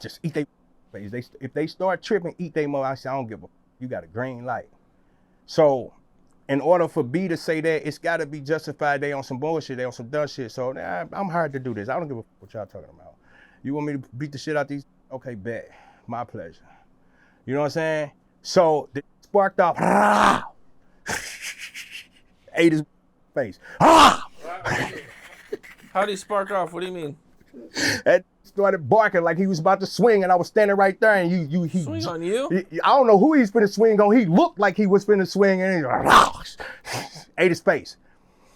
just eat their face. If they start tripping, eat their mother. I said, I don't give a, you got a green light. So in order for B to say that, it's gotta be justified. They on some bullshit, they on some dumb shit. So I'm hired to do this. I don't give a fuck what y'all talking about. You want me to beat the shit out these? Okay, bet, my pleasure. You know what I'm saying? So they sparked off, ate his face. How did he spark off? What do you mean? And started barking like he was about to swing, and I was standing right there, and he swing on you? I don't know who he's finna swing on. He looked like he was finna swing, and he ate his face.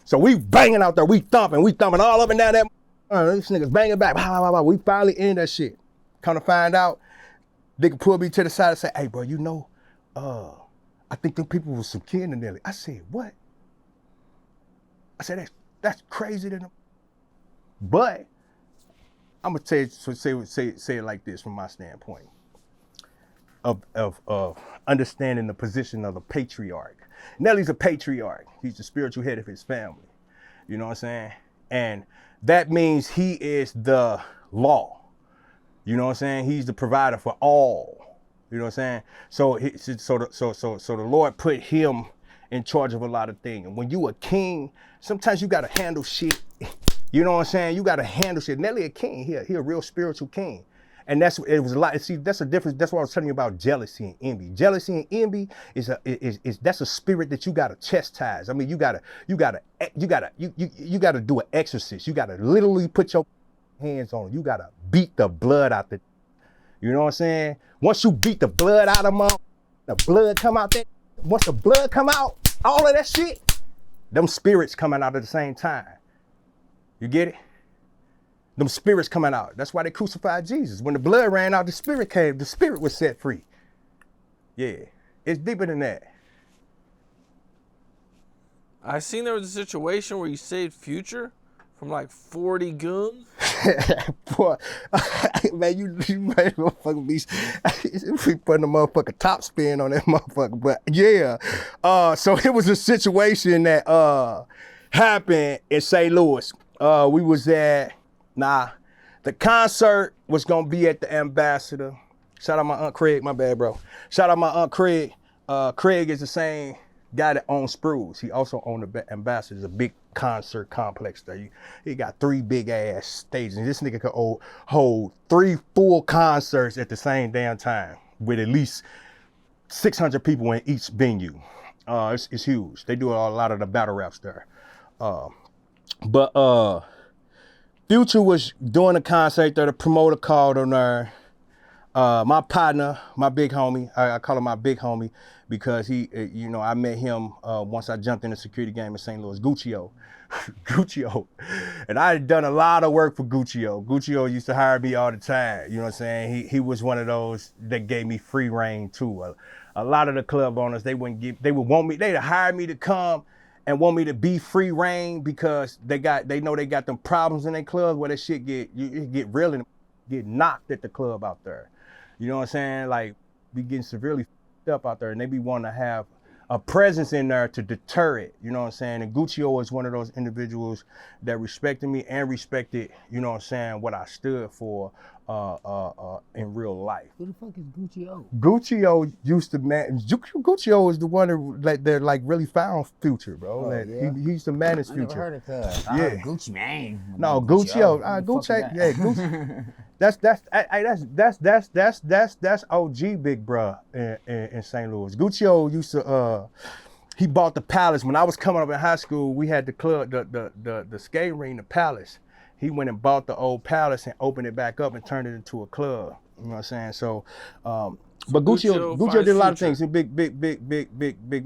So we banging out there, we thumping all up and down that. These niggas banging back. We finally end that shit. Come to find out, nigga pulled me to the side and said, "Hey, bro, you know, I think them people was some kin to Nelly." I said, "What?" I said, "That's crazy to them." But I'm gonna say it like this from my standpoint of understanding the position of the patriarch. Nelly's a patriarch. He's the spiritual head of his family. You know what I'm saying? And that means he is the law. You know what I'm saying? He's the provider for all You know what I'm saying? So the Lord put him in charge of a lot of things. And when you a king, sometimes you gotta handle shit. You know what I'm saying? You gotta handle shit. Nelly a king. He a real spiritual king. And it was a lot. See, that's a difference. That's what I was telling you about jealousy and envy. Jealousy and envy is that's a spirit that you gotta chastise. I mean, you gotta do an exorcist. You gotta literally put your hands on it. You gotta beat the blood out the. You know what I'm saying? Once you beat the blood out of them, the blood come out there. Once the blood come out, all of that shit, them spirits coming out at the same time. You get it? Them spirits coming out. That's why they crucified Jesus. When the blood ran out, the spirit came. The spirit was set free. Yeah, it's deeper than that. I seen there was a situation where you saved Future from like 40 goons. Boy, man, you might motherfucking be putting a motherfucking top spin on that motherfucker. But yeah, so it was a situation that happened in St. Louis. We was at, the concert was gonna be at the Ambassador. Shout out my Aunt Craig, my bad, bro. Shout out my Aunt Craig. Craig is the same guy that owns Sprues. He also owned the Ambassador. It's a big concert complex there. He got 3 big ass stages. This nigga could hold 3 full concerts at the same damn time with at least 600 people in each venue. It's huge. They do a lot of the battle raps there. But Future was doing a concert there. The promoter called on there. My partner, my big homie, I call him my big homie because he, I met him once I jumped in the security game in St. Louis, Guccio. Guccio. And I had done a lot of work for Guccio. Guccio used to hire me all the time. You know what I'm saying? He was one of those that gave me free reign too. A lot of the club owners, they'd hire me to come and want me to be free reign because they know they got them problems in their clubs where that shit get real and get knocked at the club out there. You know what I'm saying? Like, be getting severely f***ed up out there, and they be wanting to have a presence in there to deter it. You know what I'm saying? And Guccio is one of those individuals that respected me and respected, you know what I'm saying, what I stood for in real life. Who the fuck is Guccio? Guccio used to Guccio is the one that really found Future, bro. Oh, yeah? He used to manage Future. I never heard of that. Yeah. I heard Gucci Mane. No, Guccio. Gucci. Yeah, Gucci. That's OG big bruh in St. Louis. Guccio used to he bought the Palace. When I was coming up in high school, we had the club, the skate ring, the Palace. He went and bought the old Palace and opened it back up and turned it into a club. You know what I'm saying? So but Guccio did a lot of things. He big.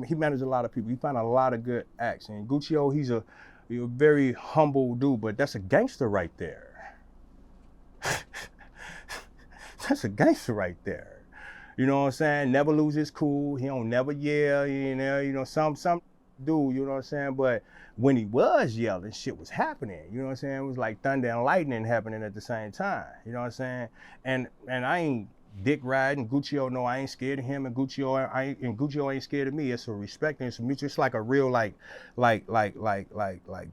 He managed a lot of people. He found a lot of good acts. And Guccio, he's a very humble dude, but that's a gangster right there. That's a gangster right there. You know what I'm saying? Never lose his cool. He don't never yell, some dude, you know what I'm saying? But when he was yelling, shit was happening. You know what I'm saying? It was like thunder and lightning happening at the same time. You know what I'm saying? And I ain't dick riding. Guccio, no, I ain't scared of him, and Guccio ain't scared of me. It's a respect and it's a mutual. It's like a real like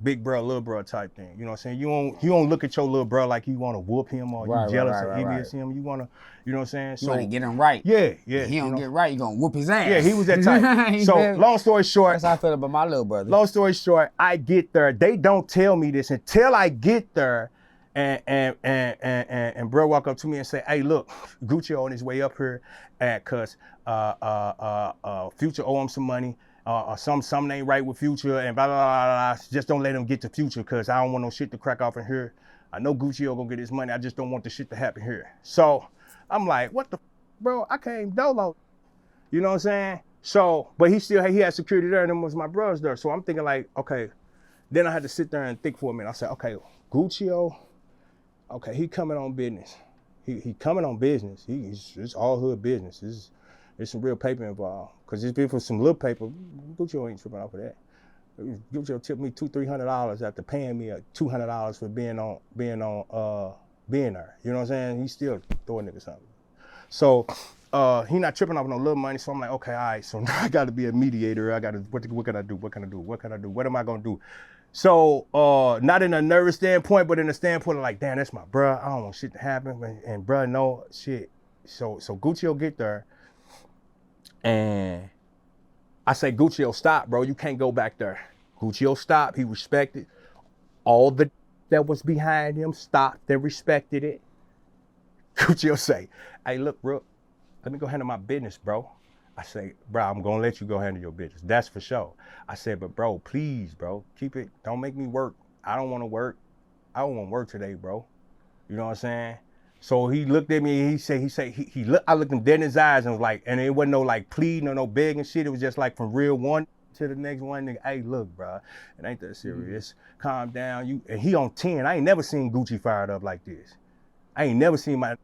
big bro, little bro type thing. You know what I'm saying? You don't look at your little bro like you want to whoop him or you jealous or envious him. You want to, you know what I'm saying? You want to get him right. Yeah. He don't get right, you gonna whoop his ass. Yeah, he was that type. So long story short, that's how I feel about my little brother. Long story short, I get there. They don't tell me this until I get there. And bro walk up to me and say, "Hey, look, Gucci on his way up here, cause Future owe him some money, or something ain't right with Future, and blah blah blah blah. Just don't let him get to Future, cause I don't want no shit to crack off in here. I know Gucci gonna get his money. I just don't want the shit to happen here." So I'm like, "What the, bro? I came dolo." You know what I'm saying? So, but he had security there, and them was my brothers there. So I'm thinking like, okay. Then I had to sit there and think for a minute. I said, okay, Gucci. Okay, he coming on business. He coming on business. It's all hood business. There's some real paper involved. Cause if it was some little paper, Gucci ain't tripping off of that. Gucci tipped me $200-300 after paying me $200 for being there. You know what I'm saying? He still throw a nigga something. So he not tripping off no little money. So I'm like, okay, all right. So now I got to be a mediator. What can I do? What am I gonna do? So, not in a nervous standpoint, but in a standpoint of like, damn, that's my bruh. I don't want shit to happen. And bruh, no shit. So Gucci will get there. And I say, Guccio, stop, bro. You can't go back there. Guccio stopped. He respected. All the that was behind him stopped and respected it. Guccio say, hey, look, Rook, let me go handle my business, bro. I say, bro, I'm gonna let you go handle your business. That's for sure. I said, but bro, please, bro, keep it. Don't make me work. I don't want to work. I don't want to work today, bro. You know what I'm saying? So he looked at me and he looked, I looked him dead in his eyes and was like, and it wasn't no like pleading or no begging shit. It was just like from real one to the next one. Nigga, hey, look, bro, it ain't that serious. Calm down. And he on 10. I ain't never seen Gucci fired up like this. I ain't never seen my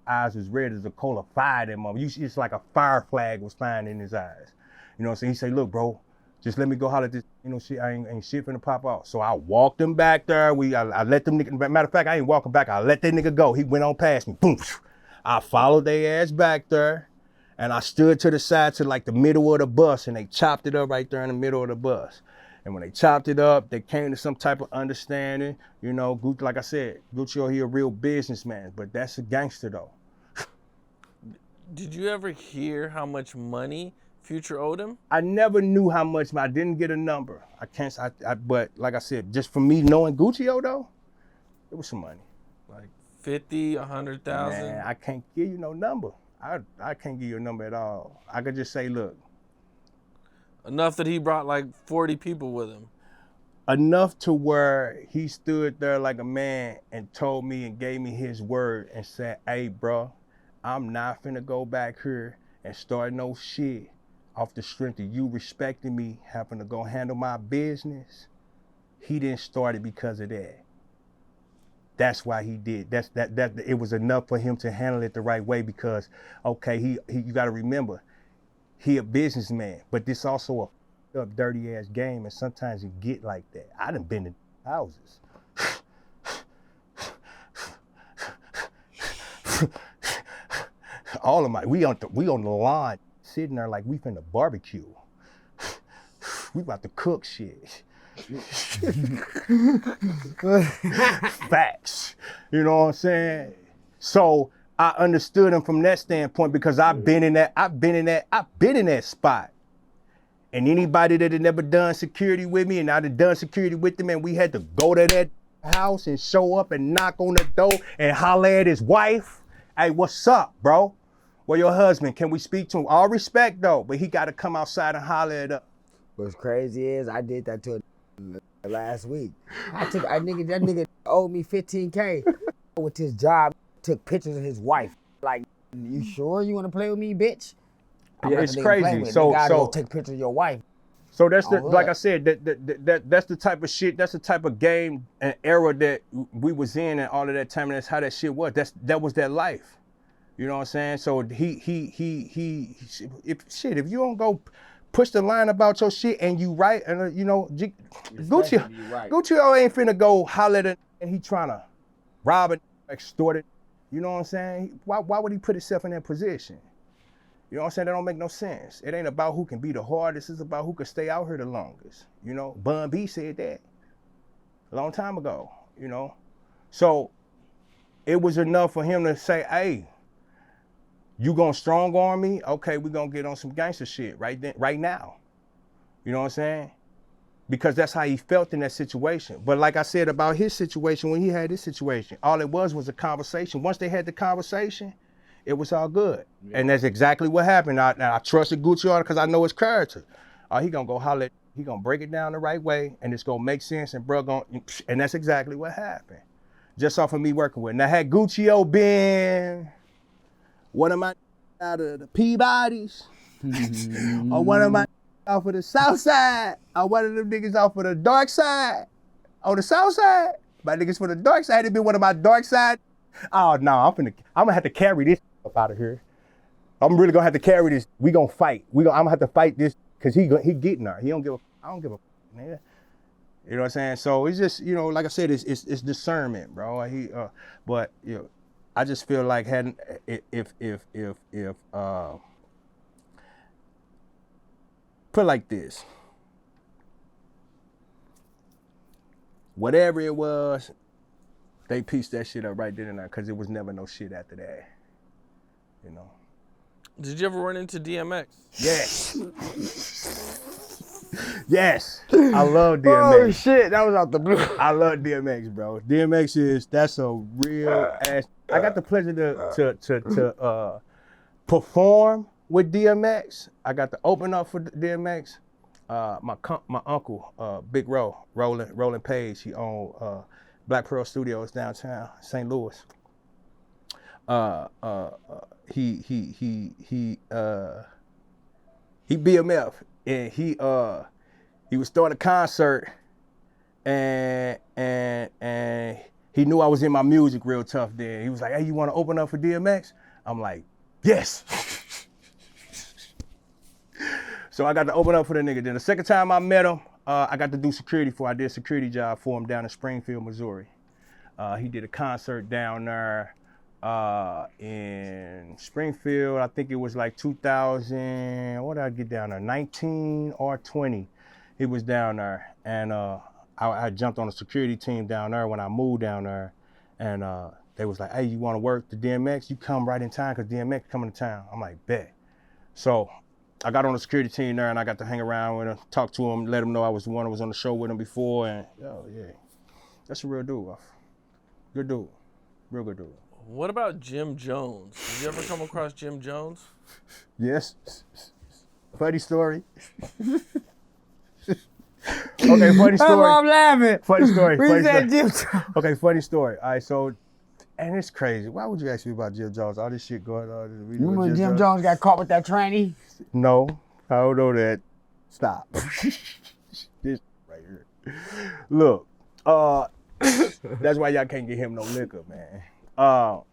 eyes as red as a coal of fire. That mother, it's like a fire flag was flying in his eyes. You know what I'm saying? He say, look, bro, just let me go holler at this, shit, I ain't shit finna pop off. So I walked him back there. I let them niggas, matter of fact, I ain't walking back. I let that nigga go. He went on past me, boom. I followed their ass back there and I stood to the side to like the middle of the bus and they chopped it up right there in the middle of the bus. And when they chopped it up, they came to some type of understanding. You know, Gucci, like I said, Gucci, he a real businessman, but that's a gangster though. Did you ever hear how much money Future owed him? I never knew how much. I didn't get a number. I can't. But like I said, just for me knowing Gucci though, it was some money. Like 50, 100,000. Man, I can't give you no number. I can't give you a number at all. I could just say, look. Enough that he brought like 40 people with him. Enough to where he stood there like a man and told me and gave me his word and said, hey, bro, I'm not finna go back here and start no shit off the strength of you respecting me, having to go handle my business. He didn't start it because of that. That's why he did. That it was enough for him to handle it the right way because, okay, you gotta remember, he a businessman, but this also a dirty ass game, and sometimes it get like that. I done been in houses. All of my, we on the lawn, sitting there like we finna barbecue. We about to cook shit. Facts. You know what I'm saying? So I understood him from that standpoint because I've been in that spot. And anybody that had never done security with me and I'd have done security with them and we had to go to that house and show up and knock on the door and holler at his wife. Hey, what's up, bro? Well, your husband, can we speak to him? All respect though, but he gotta come outside and holler at us. What's crazy is I did that to a last week. That nigga owed me $15K with his job, took pictures of his wife. Like, you sure you wanna play with me, bitch? Yeah, it's crazy. So go take pictures of your wife. So that's the, like I said, that's the type of shit, that's the type of game and era that we was in and all of that time, and that's how that shit was. That was that life. You know what I'm saying? So if you don't go push the line about your shit and you right, and Gucci ain't finna go holler at and he trying to rob it, extort it. You know what I'm saying? Why would he put himself in that position? You know what I'm saying? That don't make no sense. It ain't about who can be the hardest. It's about who can stay out here the longest. You know, Bun B said that a long time ago, you know? So it was enough for him to say, hey, you gonna strong arm me? Okay, we gonna get on some gangster shit right now. You know what I'm saying? Because that's how he felt in that situation. But like I said about his situation, when he had this situation, all it was a conversation. Once they had the conversation, it was all good. Yeah. And that's exactly what happened. I trusted Gucci on it because I know his character. He gonna go holler, he gonna break it down the right way and it's gonna make sense and and that's exactly what happened. Just off of me working with. Now had Gucci been one of my out of the Peabodys, or one of my off of the south side, or one of them niggas off of the dark side, on the south side, my niggas for the dark side, it been one of my dark side. Oh no, I'm gonna have to carry this up out of here. I'm really gonna have to carry this. We gonna fight. I'm gonna have to fight this because he getting her. I don't give a nigga. You know what I'm saying? So it's just, like I said, it's discernment, bro. But I just feel like if put it like this, whatever it was, they pieced that shit up right then and there because it was never no shit after that, Did you ever run into DMX? Yes. Yes. I love DMX. Oh shit, that was out the blue. I love DMX, bro. that's a real ass. I got the pleasure to perform with DMX. I got to open up for DMX. My uncle, Big Roland Page, he owned Black Pearl Studios downtown St. Louis. He BMF, and he was starting a concert, and he knew I was in my music real tough then. He was like, "Hey, you want to open up for DMX?" I'm like, "Yes." So I got to open up for the nigga. Then the second time I met him, I got to do security I did a security job for him down in Springfield, Missouri. He did a concert down there in Springfield. I think it was like 2000, what did I get down there? 19 or 20. He was down there. And I jumped on a security team down there when I moved down there. And they was like, "Hey, you want to work the DMX? You come right in time because DMX coming to town." I'm like, "Bet." So I got on the security team there and I got to hang around with him, talk to him, let him know I was the one who was on the show with him before. And yeah, that's a real dude. Good dude. Real good dude. What about Jim Jones? Did you ever come across Jim Jones? Yes. Funny story. Okay, funny story. That's why I'm laughing. Funny story. We Funny said story. Jim Jones. Okay, funny story. All right, so, and it's crazy. Why would you ask me about Jim Jones? All this shit going on. You remember when Jim Jones got caught with that tranny? No, I don't know that. Stop. This right here. Look, that's why y'all can't get him no liquor, man. All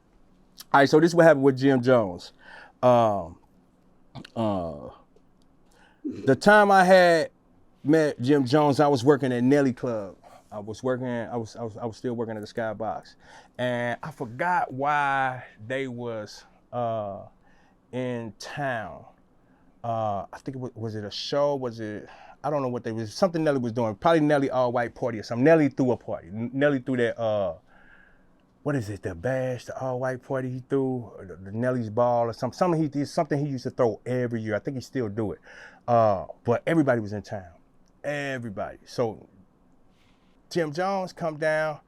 right, so this is what happened with Jim Jones. The time I had met Jim Jones, I was working at Nelly Club. I was still working at the Skybox. And I forgot why they was in town. I think was it a show? I don't know what they was, something Nelly was doing. Probably Nelly all-white party or something. Nelly threw a party. Nelly threw that, what is it, the bash, the all-white party he threw, the Nelly's ball or something. Something he used to throw every year. I think he still do it. But everybody was in town. Everybody. So Jim Jones come down,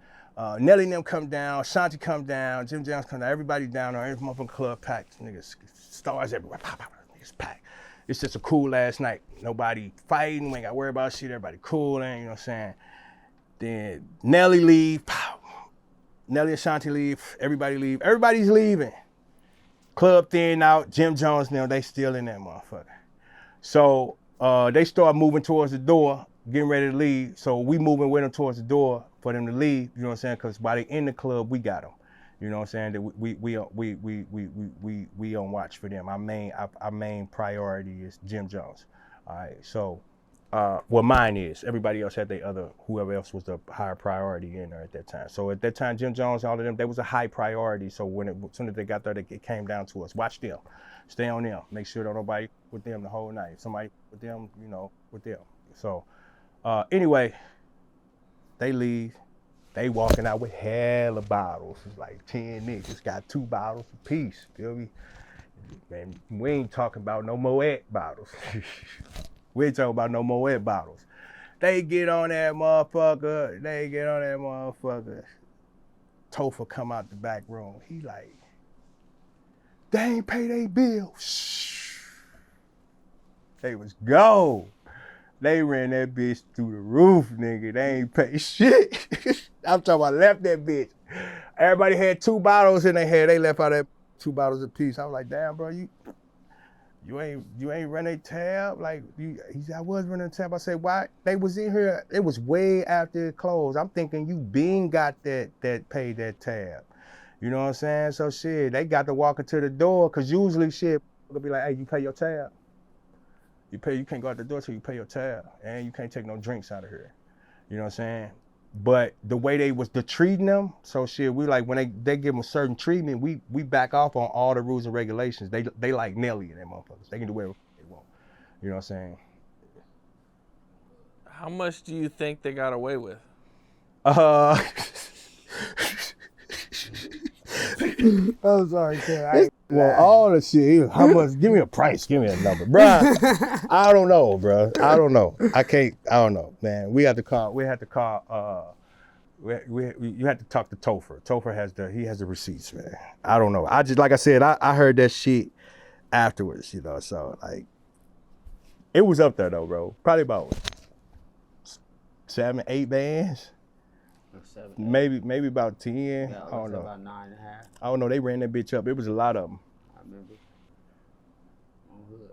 Nelly and them come down, Shanti come down, Jim Jones come down, everybody down there, every motherfucking club packed, niggas, stars everywhere, pop, pop, niggas packed. It's just a cool last night. Nobody fighting, we ain't gotta worry about shit, everybody cooling, you know what I'm saying? Then Nelly leave, pow. Nelly and Shanti leave, everybody leave, everybody's leaving. Club thin out, Jim Jones now, they still in that motherfucker. So they start moving towards the door, getting ready to leave. So we moving with them towards the door for them to leave, you know what I'm saying? Because while they in the club, we got them. You know what I'm saying? That we on watch for them. Our main priority is Jim Jones. All right, so well, mine is. Everybody else had whoever else was the higher priority in there at that time. So at that time, Jim Jones, all of them, they was a high priority. So as soon as they got there, it came down to us. Watch them, stay on them, make sure that nobody with them the whole night. If somebody with them, you know, with them. So anyway, they leave. They walking out with hella bottles. It's like 10 niggas got 2 bottles apiece. Feel me? Man, we ain't talking about no Moet bottles. We ain't talking about no Moet bottles. They get on that motherfucker. Topher come out the back room. He like, they ain't pay their bill. Shh. They was gone. They ran that bitch through the roof, nigga. They ain't pay shit. I'm talking about left that bitch. Everybody had 2 bottles in their head. They left out that 2 bottles apiece. I was like, damn, bro, you ain't run a tab? Like, he said, I was running a tab. I said, why? They was in here. It was way after it closed. I'm thinking you been got that paid that tab. You know what I'm saying? So shit, they got to walk into the door, cause usually shit, they'll be like, hey, you pay your tab. You can't go out the door till you pay your tab. And you can't take no drinks out of here. You know what I'm saying? But the way they was treating them, so shit, we like, when they give them certain treatment, we back off on all the rules and regulations. They like Nelly and them motherfuckers. They can do whatever they want. You know what I'm saying? How much do you think they got away with? I'm sorry, Ken. want all the shit. How much? Give me a price. Give me a number, bruh. I don't know, bruh. I don't know. I don't know, man. We had to call. You had to talk to Topher. Topher has the receipts, man. I don't know. Like I said, I heard that shit afterwards, you know. So like, it was up there though, bro. Probably about 7, 8 bands. 7, maybe about 10. Yeah, I don't know. About 9.5. I don't know. They ran that bitch up. It was a lot of them. I remember. On hood.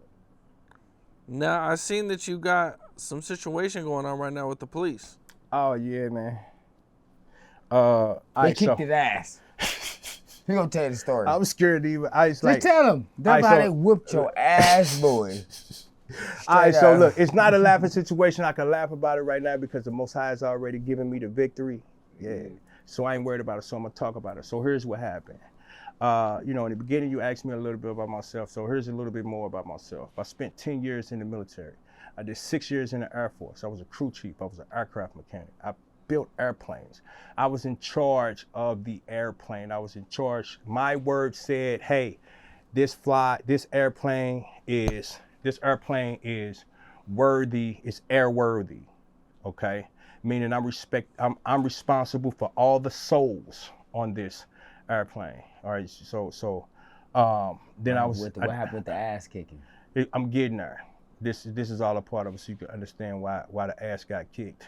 Now I seen that you got some situation going on right now with the police. Oh yeah, man. They kicked his ass. He gonna tell you the story. I was scared to even. Just tell him. That's how they whooped your ass, boy. All right, so look, it's not a laughing situation. I can laugh about it right now because the Most High has already given me the victory. Yeah. So I ain't worried about it. So I'm gonna talk about it. So here's what happened. You know, in the beginning, you asked me a little bit about myself. So here's a little bit more about myself. I spent 10 years in the military. I did 6 years in the Air Force. I was a crew chief. I was an aircraft mechanic. I built airplanes. I was in charge of the airplane. I was in charge. My word said, hey, this airplane is worthy, it's airworthy, okay? Meaning I'm responsible for all the souls on this airplane. All right, so then what happened with the ass kicking? I'm getting there. This is all a part of it, so you can understand why the ass got kicked.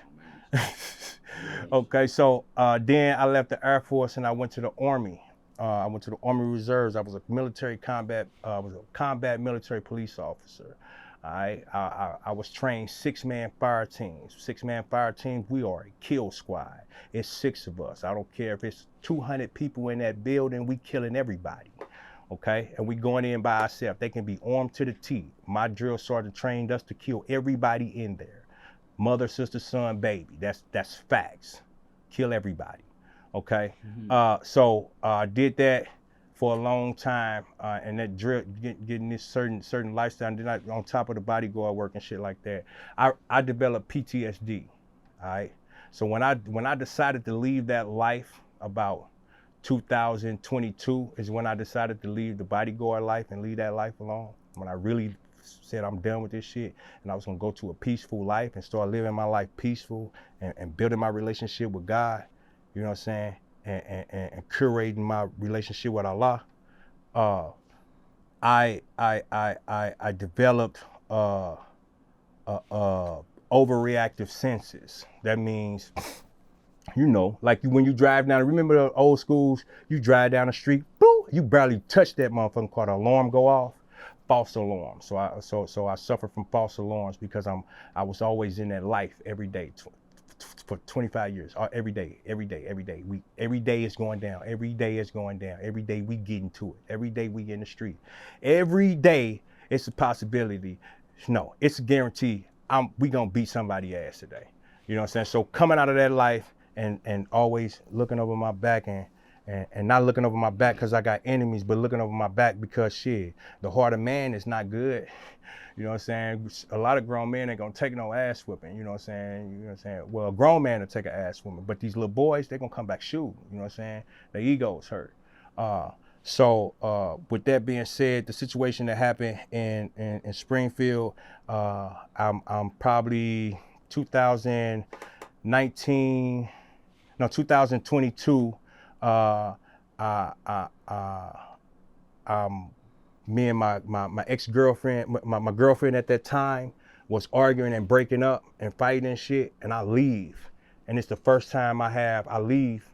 Okay, so then I left the Air Force and I went to the Army. I went to the Army Reserves. I was a combat military police officer. I was trained 6-man fire teams. 6-man fire teams, we are a kill squad. It's 6 of us. I don't care if it's 200 people in that building, we killing everybody. Okay, and we going in by ourselves. They can be armed to the teeth. My drill sergeant trained us to kill everybody in there. Mother, sister, son, baby. That's facts. Kill everybody. Okay. Mm-hmm. So I did that for a long time, and that drill, getting this certain lifestyle. And then on top of the bodyguard work and shit like that, I developed PTSD. All right. So when I decided to leave that life about 2022 is when I decided to leave the bodyguard life and leave that life alone. When I really said I'm done with this shit and I was gonna go to a peaceful life and start living my life peaceful and building my relationship with God, you know what I'm saying, and curating my relationship with Allah. I developed overreactive senses. That means, you know, like when you drive down, remember the old schools, you drive down the street, boom, you barely touch that motherfucking car, the alarm go off. False alarms. So I suffer from false alarms because I was always in that life every day for 25 years. Every day. Every day is going down. Every day is going down. Every day we get into it. Every day we in the street. Every day it's a possibility. No, it's a guarantee. We gonna beat somebody's ass today. You know what I'm saying? So coming out of that life and always looking over my back and not looking over my back because I got enemies, but looking over my back because shit, the heart of man is not good. You know what I'm saying? A lot of grown men ain't gonna take no ass whipping, you know what I'm saying? You know what I'm saying? Well, a grown man will take an ass whipping, but these little boys, they gonna come back shooting, you know what I'm saying? Their ego's hurt. So with that being said, the situation that happened in Springfield, I'm probably 2022, me and my ex-girlfriend, my girlfriend at that time was arguing and breaking up and fighting and shit, and I leave. And it's the first time I leave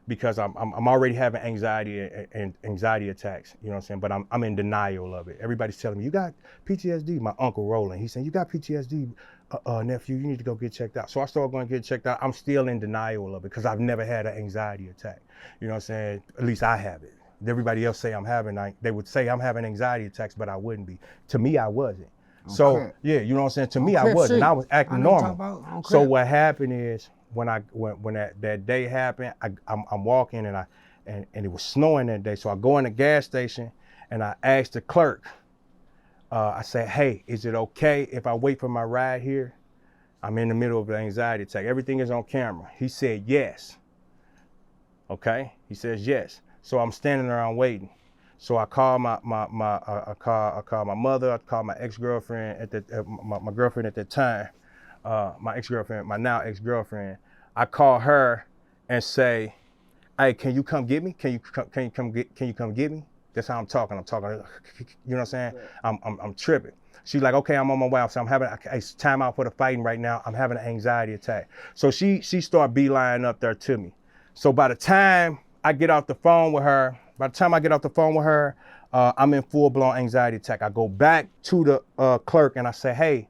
because I'm already having anxiety and anxiety attacks, you know what I'm saying? But I'm in denial of it. Everybody's telling me, you got PTSD. My uncle Roland, he's saying, you got PTSD, nephew, you need to go get checked out. So I started going to get checked out. I'm still in denial of it because I've never had an anxiety attack. You know what I'm saying? At least I have it. Everybody else say they would say I'm having anxiety attacks, but I wouldn't be. To me, I wasn't. Okay. So yeah, you know what I'm saying? To me, I wasn't. Shit. I was acting normal. So what happened is when that day happened, I'm walking and it was snowing that day. So I go in the gas station and I asked the clerk, I said, hey, is it okay if I wait for my ride here? I'm in the middle of an anxiety attack. Everything is on camera. He said, yes. Okay, he says, yes. So I'm standing around waiting. So I called I called my mother, I called my ex-girlfriend my girlfriend at that time, my ex-girlfriend, my now ex-girlfriend. I call her and say, hey, can you come get me? Can you come get me? That's how I'm talking. You know what I'm saying? Yeah. I'm tripping. She's like, okay, I'm on my way. So it's time out for the fighting right now. I'm having an anxiety attack. So she started beelining up there to me. So by the time I get off the phone with her, I'm in full-blown anxiety attack. I go back to the clerk and I say, hey,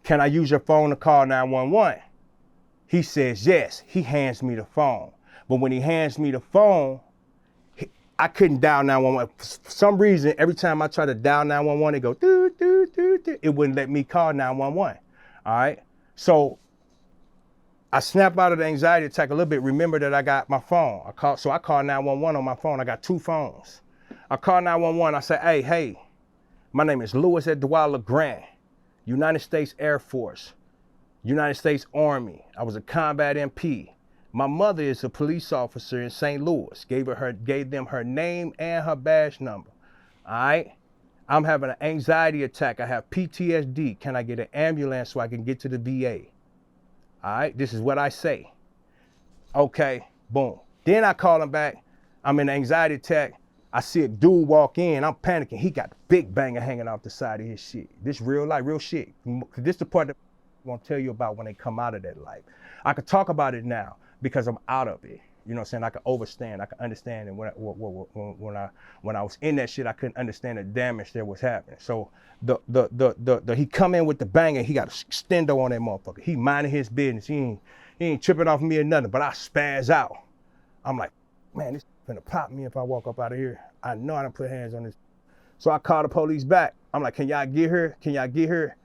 can I use your phone to call 911? He says yes. He hands me the phone. But when he hands me the phone, I couldn't dial 911. For some reason, every time I try to dial 911, it go doo, doo, doo, doo. It wouldn't let me call 911. All right. So I snap out of the anxiety attack a little bit. Remember that I got my phone. I call 911 on my phone. I got two phones. I call 911. I say, hey, my name is Louis Edouard LeGrand, United States Air Force, United States Army. I was a combat MP. My mother is a police officer in St. Louis. Gave them her name and her badge number. All right. I'm having an anxiety attack. I have PTSD. Can I get an ambulance so I can get to the VA? All right. This is what I say. Okay. Boom. Then I call him back. I'm in an anxiety attack. I see a dude walk in. I'm panicking. He got a big banger hanging off the side of his shit. This real life, real shit. This is the part that I'm going to tell you about when they come out of that life. I could talk about it now, because I'm out of it. You know what I'm saying? I can overstand, I can understand. And when I was in that shit, I couldn't understand the damage that was happening. So he come in with the banger, he got a stendo on that motherfucker. He minding his business. He ain't tripping off me or nothing, but I spaz out. I'm like, man, this finna pop me if I walk up out of here. I know I done put hands on this. So I call the police back. I'm like, can y'all get her? Can y'all get her?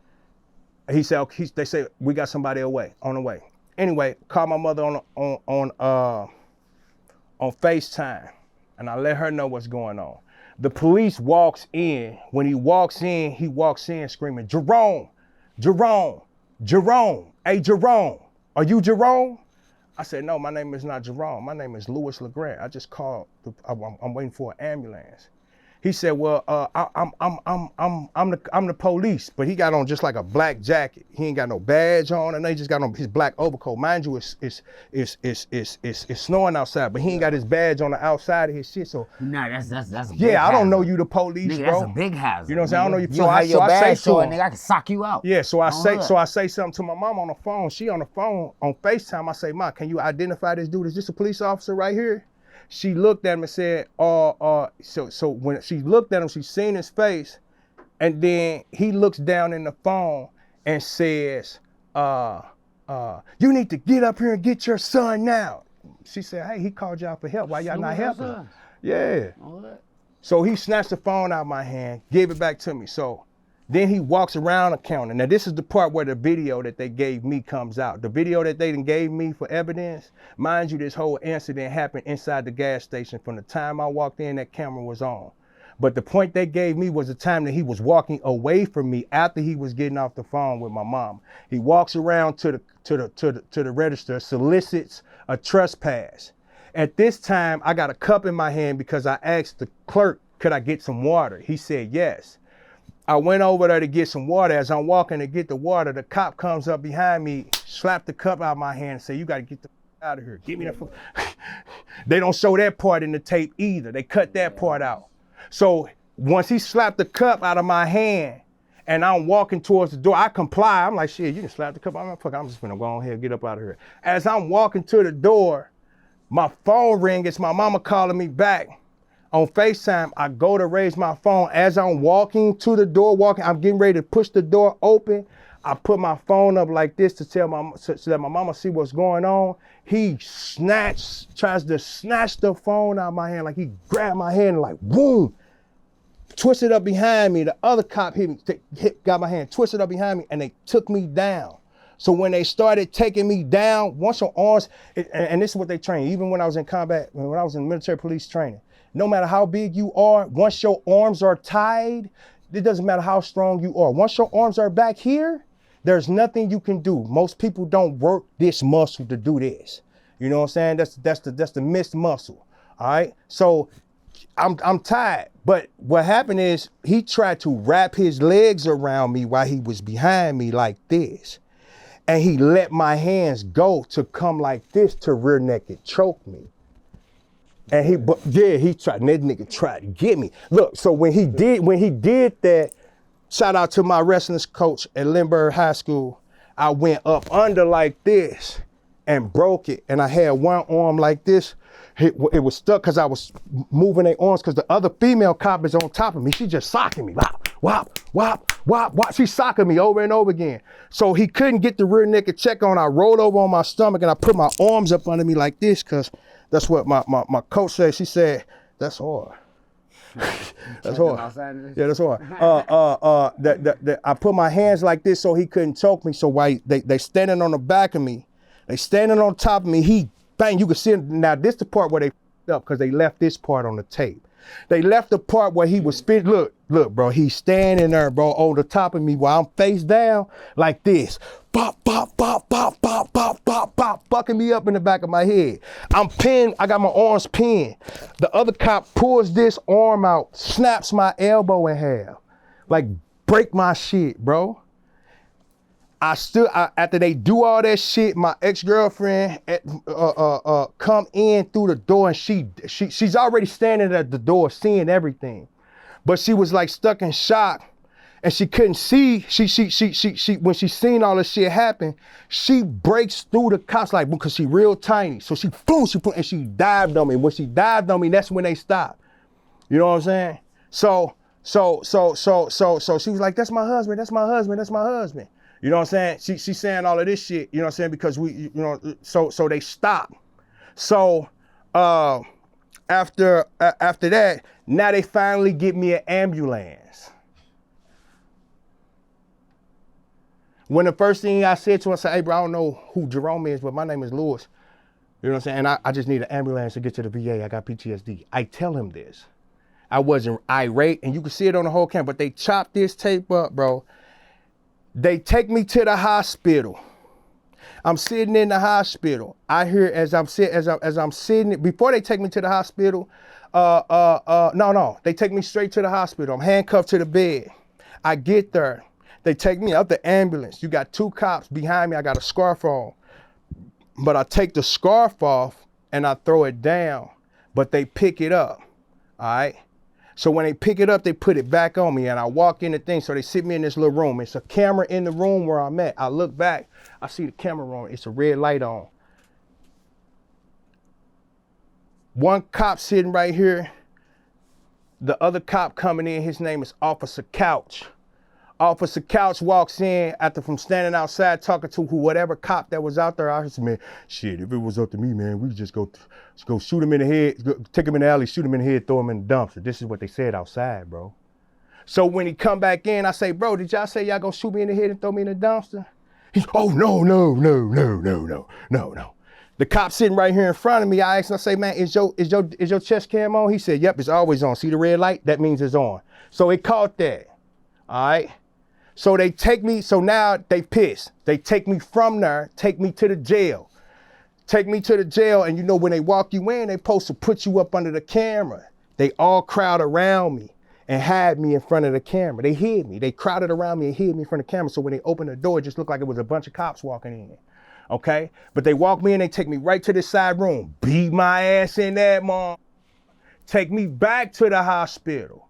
He said, okay. They say, we got somebody on the way. Anyway, call my mother on FaceTime, and I let her know what's going on. The police walks in. When he walks in screaming, Jerome, Jerome, Jerome. Hey, Jerome, are you Jerome? I said, no, my name is not Jerome. My name is Louis LeGrand. I just called. I'm waiting for an ambulance. He said, well, I'm the police, but he got on just like a black jacket. He ain't got no badge on, and he just got on his black overcoat. Mind you, it's snowing outside, but he ain't got his badge on the outside of his shit. So nah, that's a big yeah, I don't hazard. know you the police, Nigga, bro. that's a big hazard. You know what I'm saying? I don't know you. You have your badge showing, nigga, I can sock you out. Yeah, so I say something to my mom on the phone. She on the phone on FaceTime. I say, Ma, can you identify this dude? Is this a police officer right here? She looked at him and said, so when she looked at him, she seen his face, and then he looks down in the phone and says, you need to get up here and get your son now. She said, hey, he called y'all for help. Why y'all not helping him? Yeah. So he snatched the phone out of my hand, gave it back to me. So then he walks around the counter. Now this is the part where the video that they gave me comes out. The video that they gave me for evidence, mind you, this whole incident happened inside the gas station. From the time I walked in, that camera was on. But the point they gave me was the time that he was walking away from me after he was getting off the phone with my mom. He walks around to the register, solicits a trespass. At this time, I got a cup in my hand because I asked the clerk, could I get some water? He said yes. I went over there to get some water. As I'm walking to get the water, the cop comes up behind me, slapped the cup out of my hand and said, you got to get the out of here. Give me that. They don't show that part in the tape either. They cut that part out. So once he slapped the cup out of my hand and I'm walking towards the door, I comply. I'm like, shit, you can slap the cup out of my fuck. I'm just gonna go on here and get up out of here. As I'm walking to the door, my phone rings. It's my mama calling me back. On FaceTime, I go to raise my phone. As I'm walking to the door, I'm getting ready to push the door open. I put my phone up like this to so that my mama see what's going on. He tries to snatch the phone out of my hand. Like he grabbed my hand and like, boom, twisted up behind me. The other cop hit me, got my hand, twisted up behind me, and they took me down. So when they started taking me down, once your arms, and this is what they train, even when I was in combat, when I was in military police training, no matter how big you are, once your arms are tied, it doesn't matter how strong you are. Once your arms are back here, there's nothing you can do. Most people don't work this muscle to do this. You know what I'm saying? That's the missed muscle. All right. So I'm tired. But what happened is he tried to wrap his legs around me while he was behind me like this. And he let my hands go to come like this to rear naked choke me. And he tried, that nigga tried to get me. Look, so when he did that, shout out to my wrestling coach at Lindbergh High School, I went up under like this and broke it. And I had one arm like this. It was stuck because I was moving their arms because the other female cop is on top of me. She just socking me. Wop, wop, wop, wop, wop. She socking me over and over again. So he couldn't get the rear naked check on. I rolled over on my stomach and I put my arms up under me like this because that's what my coach said. She said, that's hard. That's hard. Yeah, that's hard. I put my hands like this so he couldn't choke me. So while they standing on the back of me, they standing on top of me, he bang, you can see him. Now this the part where they f***ed up because they left this part on the tape. They left the part where he was spit. Look, bro, he's standing there, bro, on the top of me while I'm face down like this. Bop, bop, bop, bop, bop, bop, bop, bop, fucking me up in the back of my head. I'm pinned, I got my arms pinned. The other cop pulls this arm out, snaps my elbow in half. Like, break my shit, bro. After they do all that shit, my ex-girlfriend come in through the door and she's already standing at the door seeing everything. But she was like stuck in shock and she couldn't see. She when she seen all this shit happen, she breaks through the cops like because she real tiny. So she dived on me. When she dived on me, that's when they stopped. You know what I'm saying? So she was like, that's my husband, that's my husband, that's my husband. You know what I'm saying? She's saying all of this shit, you know what I'm saying? Because so they stopped. So after that, now they finally get me an ambulance. When the first thing I said to her, I said, hey bro, I don't know who Jerome is, but my name is Lewis. You know what I'm saying? And I just need an ambulance to get to the VA. I got PTSD. I tell him this. I wasn't irate, and you can see it on the whole camera, but they chopped this tape up, bro. They take me to the hospital. I'm sitting in the hospital. I hear as I'm sitting, before they take me to the hospital, no, they take me straight to the hospital. I'm handcuffed to the bed. I get there. They take me out the ambulance. You got two cops behind me. I got a scarf on. But I take the scarf off and I throw it down, but they pick it up, all right? So when they pick it up, they put it back on me and I walk in the thing. So they sit me in this little room. It's a camera in the room where I'm at. I look back, I see the camera on. It's a red light on. One cop sitting right here. The other cop coming in, his name is Officer Couch. Officer Couch walks in from standing outside talking to whatever cop that was out there. I said, man, shit, if it was up to me, man, we'd just go shoot him in the head, take him in the alley, shoot him in the head, throw him in the dumpster. This is what they said outside, bro. So when he come back in, I say, bro, did y'all say y'all gonna shoot me in the head and throw me in the dumpster? He's, oh, no. The cop sitting right here in front of me, I asked him, I say, man, is your chest cam on? He said, yep, it's always on. See the red light? That means it's on. So it caught that, all right? So they take me, so now they pissed. They take me from there, take me to the jail. Take me to the jail, and you know when they walk you in, they supposed to put you up under the camera. They all crowd around me and hide me in front of the camera. They hid me. They crowded around me and hid me in front of the camera, so when they opened the door, it just looked like it was a bunch of cops walking in, okay? But they walk me in, they take me right to this side room, beat my ass in that mom, take me back to the hospital.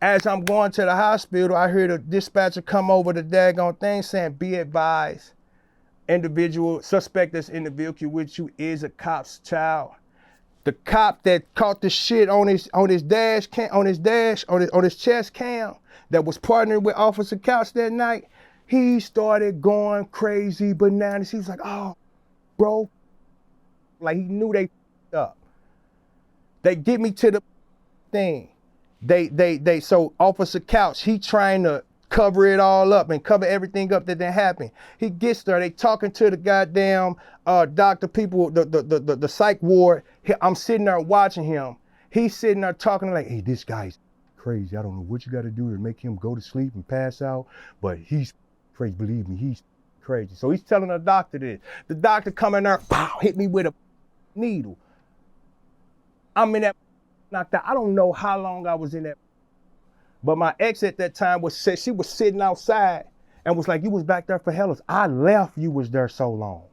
As I'm going to the hospital, I hear the dispatcher come over the daggone thing saying, be advised, individual, suspect that's in the vehicle with you is a cop's child. The cop that caught the shit on his chest cam that was partnered with Officer Couch that night, he started going crazy bananas. He was like, oh, bro. Like he knew they f***ed up. They get me to the thing. So Officer Couch, he trying to cover it all up and cover everything up that didn't happen. He gets there, they talking to the goddamn doctor people, the psych ward. I'm sitting there watching him. He's sitting there talking like, hey, this guy's crazy. I don't know what you got to do to make him go to sleep and pass out, but he's crazy. Believe me, he's crazy. So he's telling the doctor this. The doctor coming there, pow, hit me with a needle. I'm in that knocked out. I don't know how long I was in that. But my ex at that time she was sitting outside and was like, you was back there for hellas. I left, you was there so long.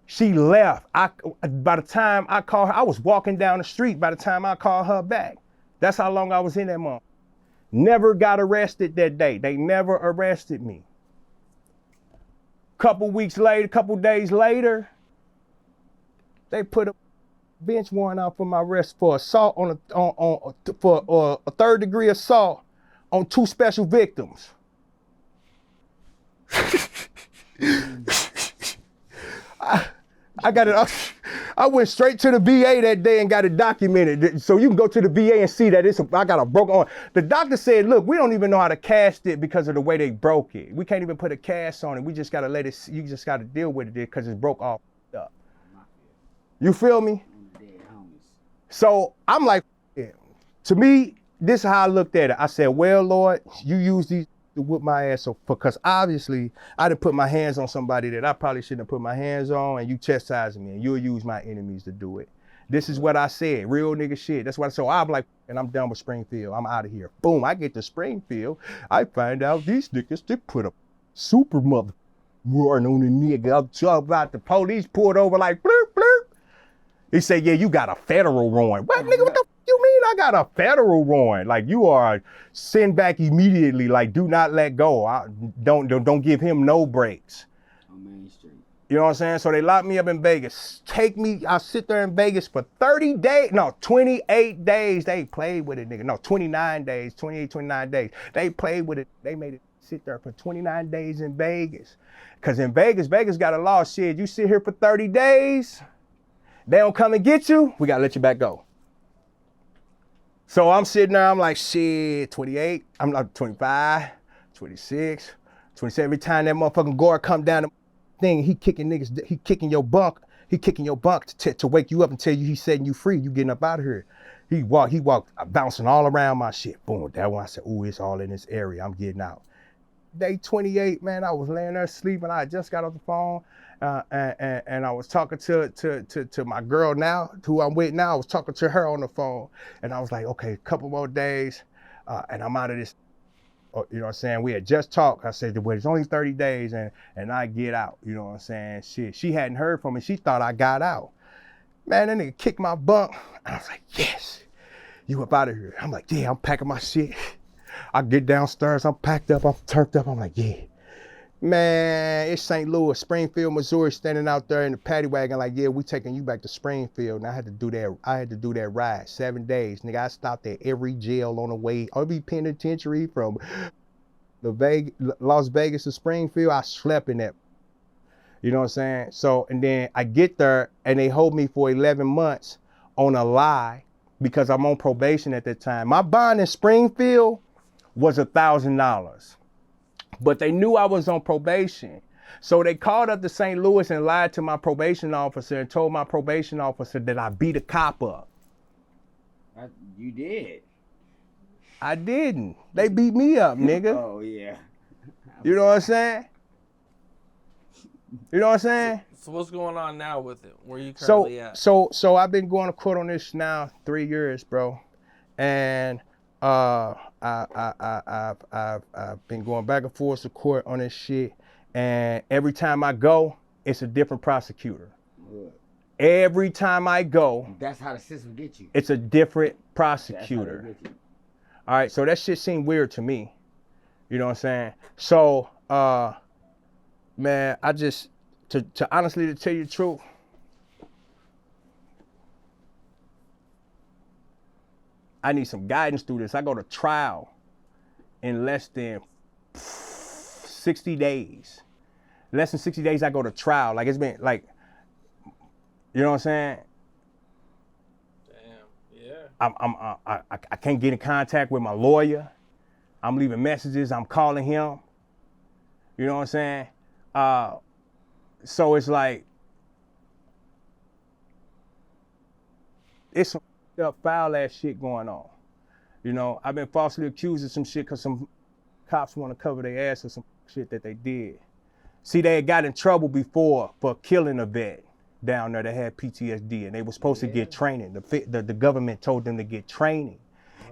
She left. By the time I called her, I was walking down the street by the time I called her back. That's how long I was in that month. Never got arrested that day. They never arrested me. Couple days later, they put a bench warrant out for my arrest for assault for a 3rd degree assault on 2 special victims. I got it. I went straight to the VA that day and got it documented. So you can go to the VA and see that I got a broken arm. The doctor said, look, we don't even know how to cast it because of the way they broke it. We can't even put a cast on it. We just got to let it, you just got to deal with it because it's broke all up. You feel me? So I'm like, yeah. To me, this is how I looked at it. I said, well, Lord, you use these to whip my ass because obviously I done put my hands on somebody that I probably shouldn't have put my hands on, and you chastising me, and you'll use my enemies to do it. This is what I said, real nigga shit. That's what I said. So I'm like, and I'm done with Springfield. I'm out of here. Boom, I get to Springfield. I find out these niggas, they put a super mother warrant on the nigga. I'm talking about the police pulled over like bloop, bloop. He said, yeah, you got a federal warrant. What, nigga, what the you mean I got a federal warrant? Like, you are send back immediately, like, do not let go. Don't give him no breaks. On Main Street. You know what I'm saying? So they locked me up in Vegas. I'll sit there in Vegas for 30 days. No, 28 days. They played with it, nigga. No, 29 days, 29 days. They played with it. They made it sit there for 29 days in Vegas. Because in Vegas got a law, shit, you sit here for 30 days, they don't come and get you, we gotta let you back go. So I'm sitting there, I'm like, shit, 28, I'm like 25, 26, 27. Every time that motherfucking guard come down the thing, he kicking your bunk to wake you up and tell you he's setting you free, you getting up out of here. He walked bouncing all around my shit. Boom, that one I said, ooh, it's all in this area, I'm getting out. Day 28, man, I was laying there sleeping. I just got off the phone and I was talking to my girl now, who I'm with now. I was talking to her on the phone and I was like, okay, a couple more days and I'm out of this. You know what I'm saying? We had just talked. I said, well, it's only 30 days and I get out. You know what I'm saying? Shit, she hadn't heard from me. She thought I got out. Man, that nigga kicked my bunk. And I was like, yes, you up out of here. I'm like, yeah, I'm packing my shit. I get downstairs, I'm packed up, I'm turned up, I'm like, yeah. Man, it's St. Louis, Springfield, Missouri, standing out there in the paddy wagon like, yeah, we taking you back to Springfield. And I had to do that ride, 7 days. Nigga, I stopped at every jail on the way, every penitentiary from Las Vegas to Springfield, I slept in that. You know what I'm saying? So, and then I get there and they hold me for 11 months on a lie because I'm on probation at that time. My bond in Springfield was $1,000, but they knew I was on probation. So they called up to St. Louis and lied to my probation officer and told my probation officer that I beat a cop up. You did. I didn't. They beat me up, nigga. Oh, yeah. You know what I'm saying? You know what I'm saying? So what's going on now with it? Where you currently at? So I've been going to court on this now 3 years, bro. And I've been going back and forth to court on this shit, and every time I go, it's a different prosecutor. Good. Every time I go, that's how the system gets you. It's a different prosecutor. That's how they get you. All right, so that shit seemed weird to me. You know what I'm saying? So, man, I just to honestly to tell you the truth. I need some guidance through this. I go to trial in less than 60 days. Less than 60 days, I go to trial. Like, it's been, like, you know what I'm saying? Damn, yeah. I can't get in contact with my lawyer. I'm leaving messages. I'm calling him. You know what I'm saying? So it's like, it's some foul ass shit going on. You know, I've been falsely accused of some shit because some cops want to cover their ass for some shit that they did. See, they had got in trouble before for killing a vet. down there that had PTSD, and they were supposed to get training. The government told them to get training,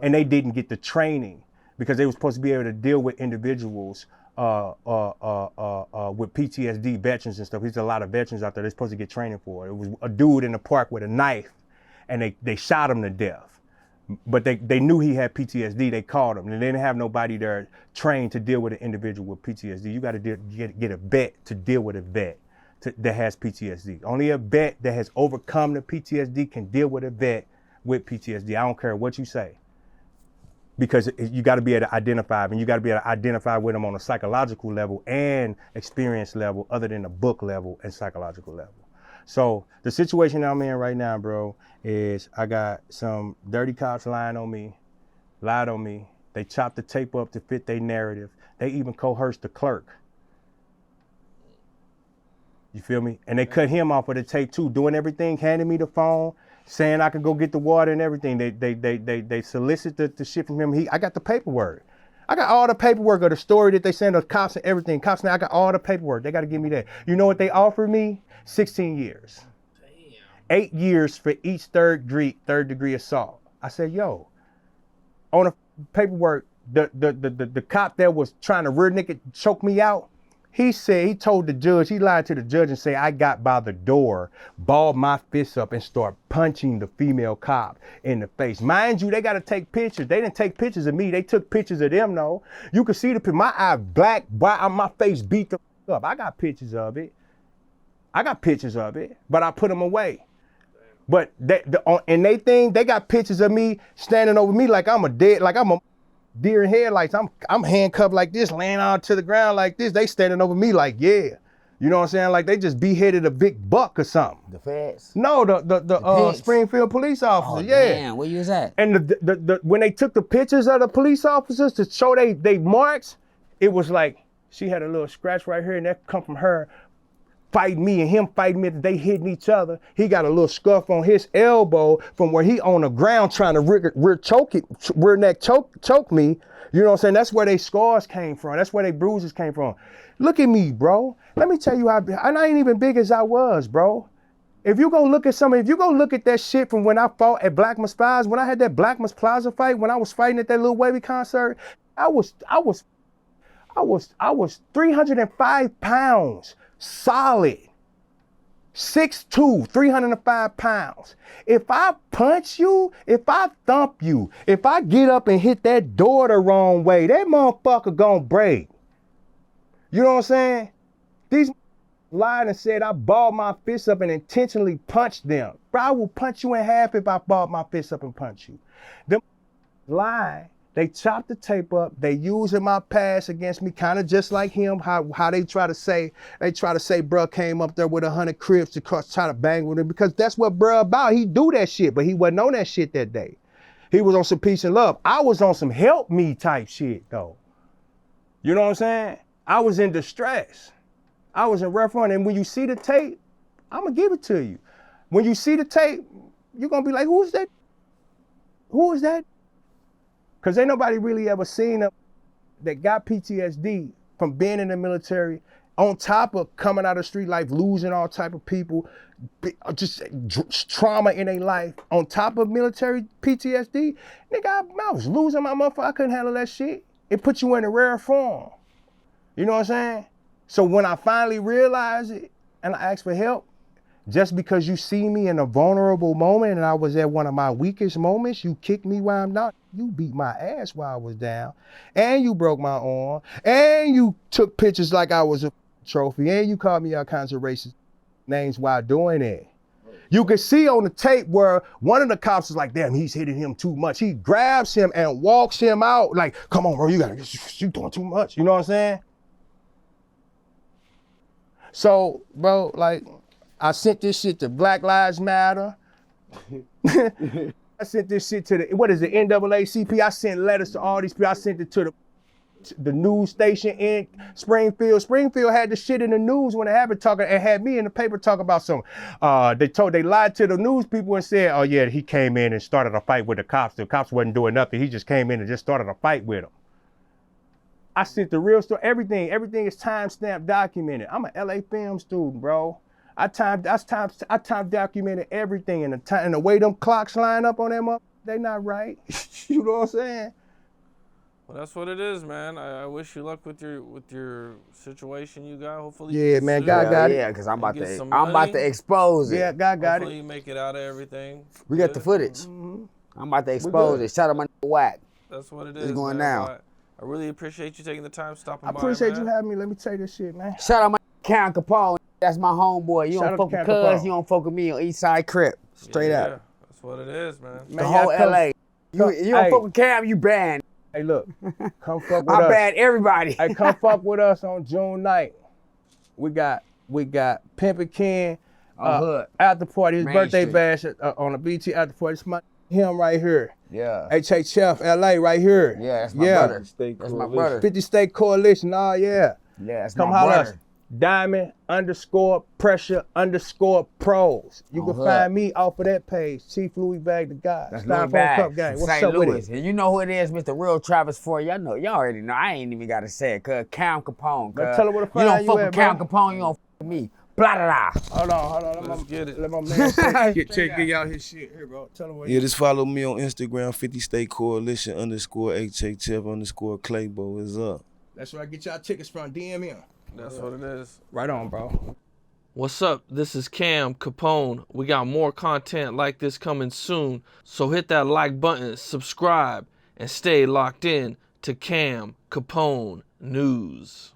and they didn't get the training because they were supposed to be able to deal with individuals with PTSD, veterans and stuff. There's a lot of veterans out there they're supposed to get training for. It was a dude in the park with a knife, and they shot him to death. But they knew he had PTSD. They called him, and they didn't have nobody there trained to deal with an individual with PTSD. You got to get a vet to deal with a vet that has PTSD. Only a vet that has overcome the PTSD can deal with a vet with PTSD. I don't care what you say, because you got to be able to identify, and you got to be able to identify with them on a psychological level and experience level, other than the book level and psychological level. So the situation I'm in right now, bro, is I got some dirty cops lied on me. They chopped the tape up to fit their narrative. They even coerced the clerk. You feel me? And they cut him off of the tape too, doing everything, handing me the phone, saying I could go get the water and everything. They solicit the shit from him. I got the paperwork. I got all the paperwork of the story that they sent the cops and everything. Cops now, I got all the paperwork. They got to give me that. You know what they offered me? 16 years. Damn. 8 years for each third degree assault. I said, yo, on the paperwork, the cop that was trying to rear naked choke me out, he told the judge, he lied to the judge and said, I got by the door, balled my fists up and start punching the female cop in the face. Mind you, they got to take pictures. They didn't take pictures of me. They took pictures of them, though. You can see my eye black, my face beat the up. I got pictures of it. But I put them away. But in they thing, they got pictures of me standing over me like I'm a deer in headlights. I'm handcuffed like this, laying out to the ground like this. They standing over me like, yeah. You know what I'm saying? Like they just beheaded a big buck or something. The feds? No, the Springfield police officer. Oh, yeah. Damn, where you was at? And when they took the pictures of the police officers to show they marks, it was like she had a little scratch right here, and that come from her fighting me and him fighting me. They hitting each other. He got a little scuff on his elbow from where he on the ground trying to rear neck choke me. You know what I'm saying? That's where they scars came from. That's where they bruises came from. Look at me, bro. Let me tell you how, and I ain't even big as I was, bro. If you go look at that shit from when I fought at Blackman's Plaza, when I had that Blackman's Plaza fight, when I was fighting at that Lil Wayne concert, I was 305 pounds. Solid. 6'2", 305 pounds. If I punch you, if I thump you, if I get up and hit that door the wrong way, that motherfucker gonna break. You know what I'm saying? These lied and said I balled my fists up and intentionally punched them. Bro, I will punch you in half if I balled my fists up and punch you. Them lie. They chopped the tape up. They using my past against me, kind of just like him. How they try to say, bruh came up there with 100 Crips to try to bang with him, because that's what bruh about. He do that shit, but he wasn't on that shit that day. He was on some peace and love. I was on some help me type shit though. You know what I'm saying? I was in distress. I was in rough run, and when you see the tape, I'm gonna give it to you. When you see the tape, you're gonna be like, who is that? Who is that? Because ain't nobody really ever seen them that got PTSD from being in the military, on top of coming out of street life, losing all type of people, just trauma in their life, on top of military PTSD. Nigga, I was losing my motherfucker. I couldn't handle that shit. It put you in a rare form. You know what I'm saying? So when I finally realized it and I asked for help, just because you see me in a vulnerable moment and I was at one of my weakest moments, you kicked me while I'm not. You beat my ass while I was down, and you broke my arm, and you took pictures like I was a trophy, and you called me all kinds of racist names while doing it. You can see on the tape where one of the cops is like, damn, he's hitting him too much. He grabs him and walks him out like, come on, bro, you doing too much. You know what I'm saying? So, bro, like, I sent this shit to Black Lives Matter. I sent this shit to the NAACP. I sent letters to all these people. I sent it to the news station in Springfield. Springfield had the shit in the news when it happened, talking, and had me in the paper talking about some. They lied to the news people and said, oh yeah, he came in and started a fight with the cops. The cops wasn't doing nothing. He just came in and just started a fight with them. I sent the real story. Everything is timestamped, documented. I'm an LA film student, bro. I time documented everything, and the way them clocks line up on them up, they not right. You know what I'm saying? Well, that's what it is, man. I wish you luck with your situation you got. Hopefully, Yeah, man, God got it. Yeah, because I'm about get some to money. expose it. Yeah, God got Hopefully it. you make it out of everything. We got the footage. Mm-hmm. I'm about to expose it. Shout out my Whack. That's what it is. It's going man. down. I really appreciate you taking the time stopping by. I appreciate man. you having me. Let me tell you this shit, man. Shout out my Count Capone. That's my homeboy. You Shout don't out fuck to with Count Cuz, Capone. you don't fuck with me on Eastside Crip. Straight Yeah, up. that's what it is, man. The Man, whole y'all LA. You don't hey. fuck with Cam, you banned. Hey, look, come fuck with I us. banned everybody. Hey, come fuck with us on June 9th. We got Pimpin' Ken Hood. after party. His Main birthday Street. bash on the BT after party. It's him right here. Yeah. HHF LA right here. Yeah, that's my brother. State That's my Coalition. brother. 50 State Coalition. Oh yeah. Yeah, that's Come my holler brother. us. Diamond_pressure_pros. You can Hood. find me off of that page. Chief Louis Bag the God. That's Styrofoam Louis Bag Cup Gang. from What's St. up Louis. with it? And you know who it is, Mr. Real Travis for y'all know. Y'all already know. I ain't even gotta say it, cuz Count Capone. But Cuz. tell her where to You find don't you fuck at, with Count bro. Capone, you don't fuck with me. Blah blah blah. Hold on. Let's get it. Let my man check y'all his shit. Here, bro. Tell him where Yeah, just follow me on Instagram, 50 State Coalition _HHF_Claybo is up. That's where I get y'all tickets from. DM him. That's what it is. Right on, bro. What's up? This is Cam Capone. We got more content like this coming soon, so hit that like button, subscribe, and stay locked in to Cam Capone News.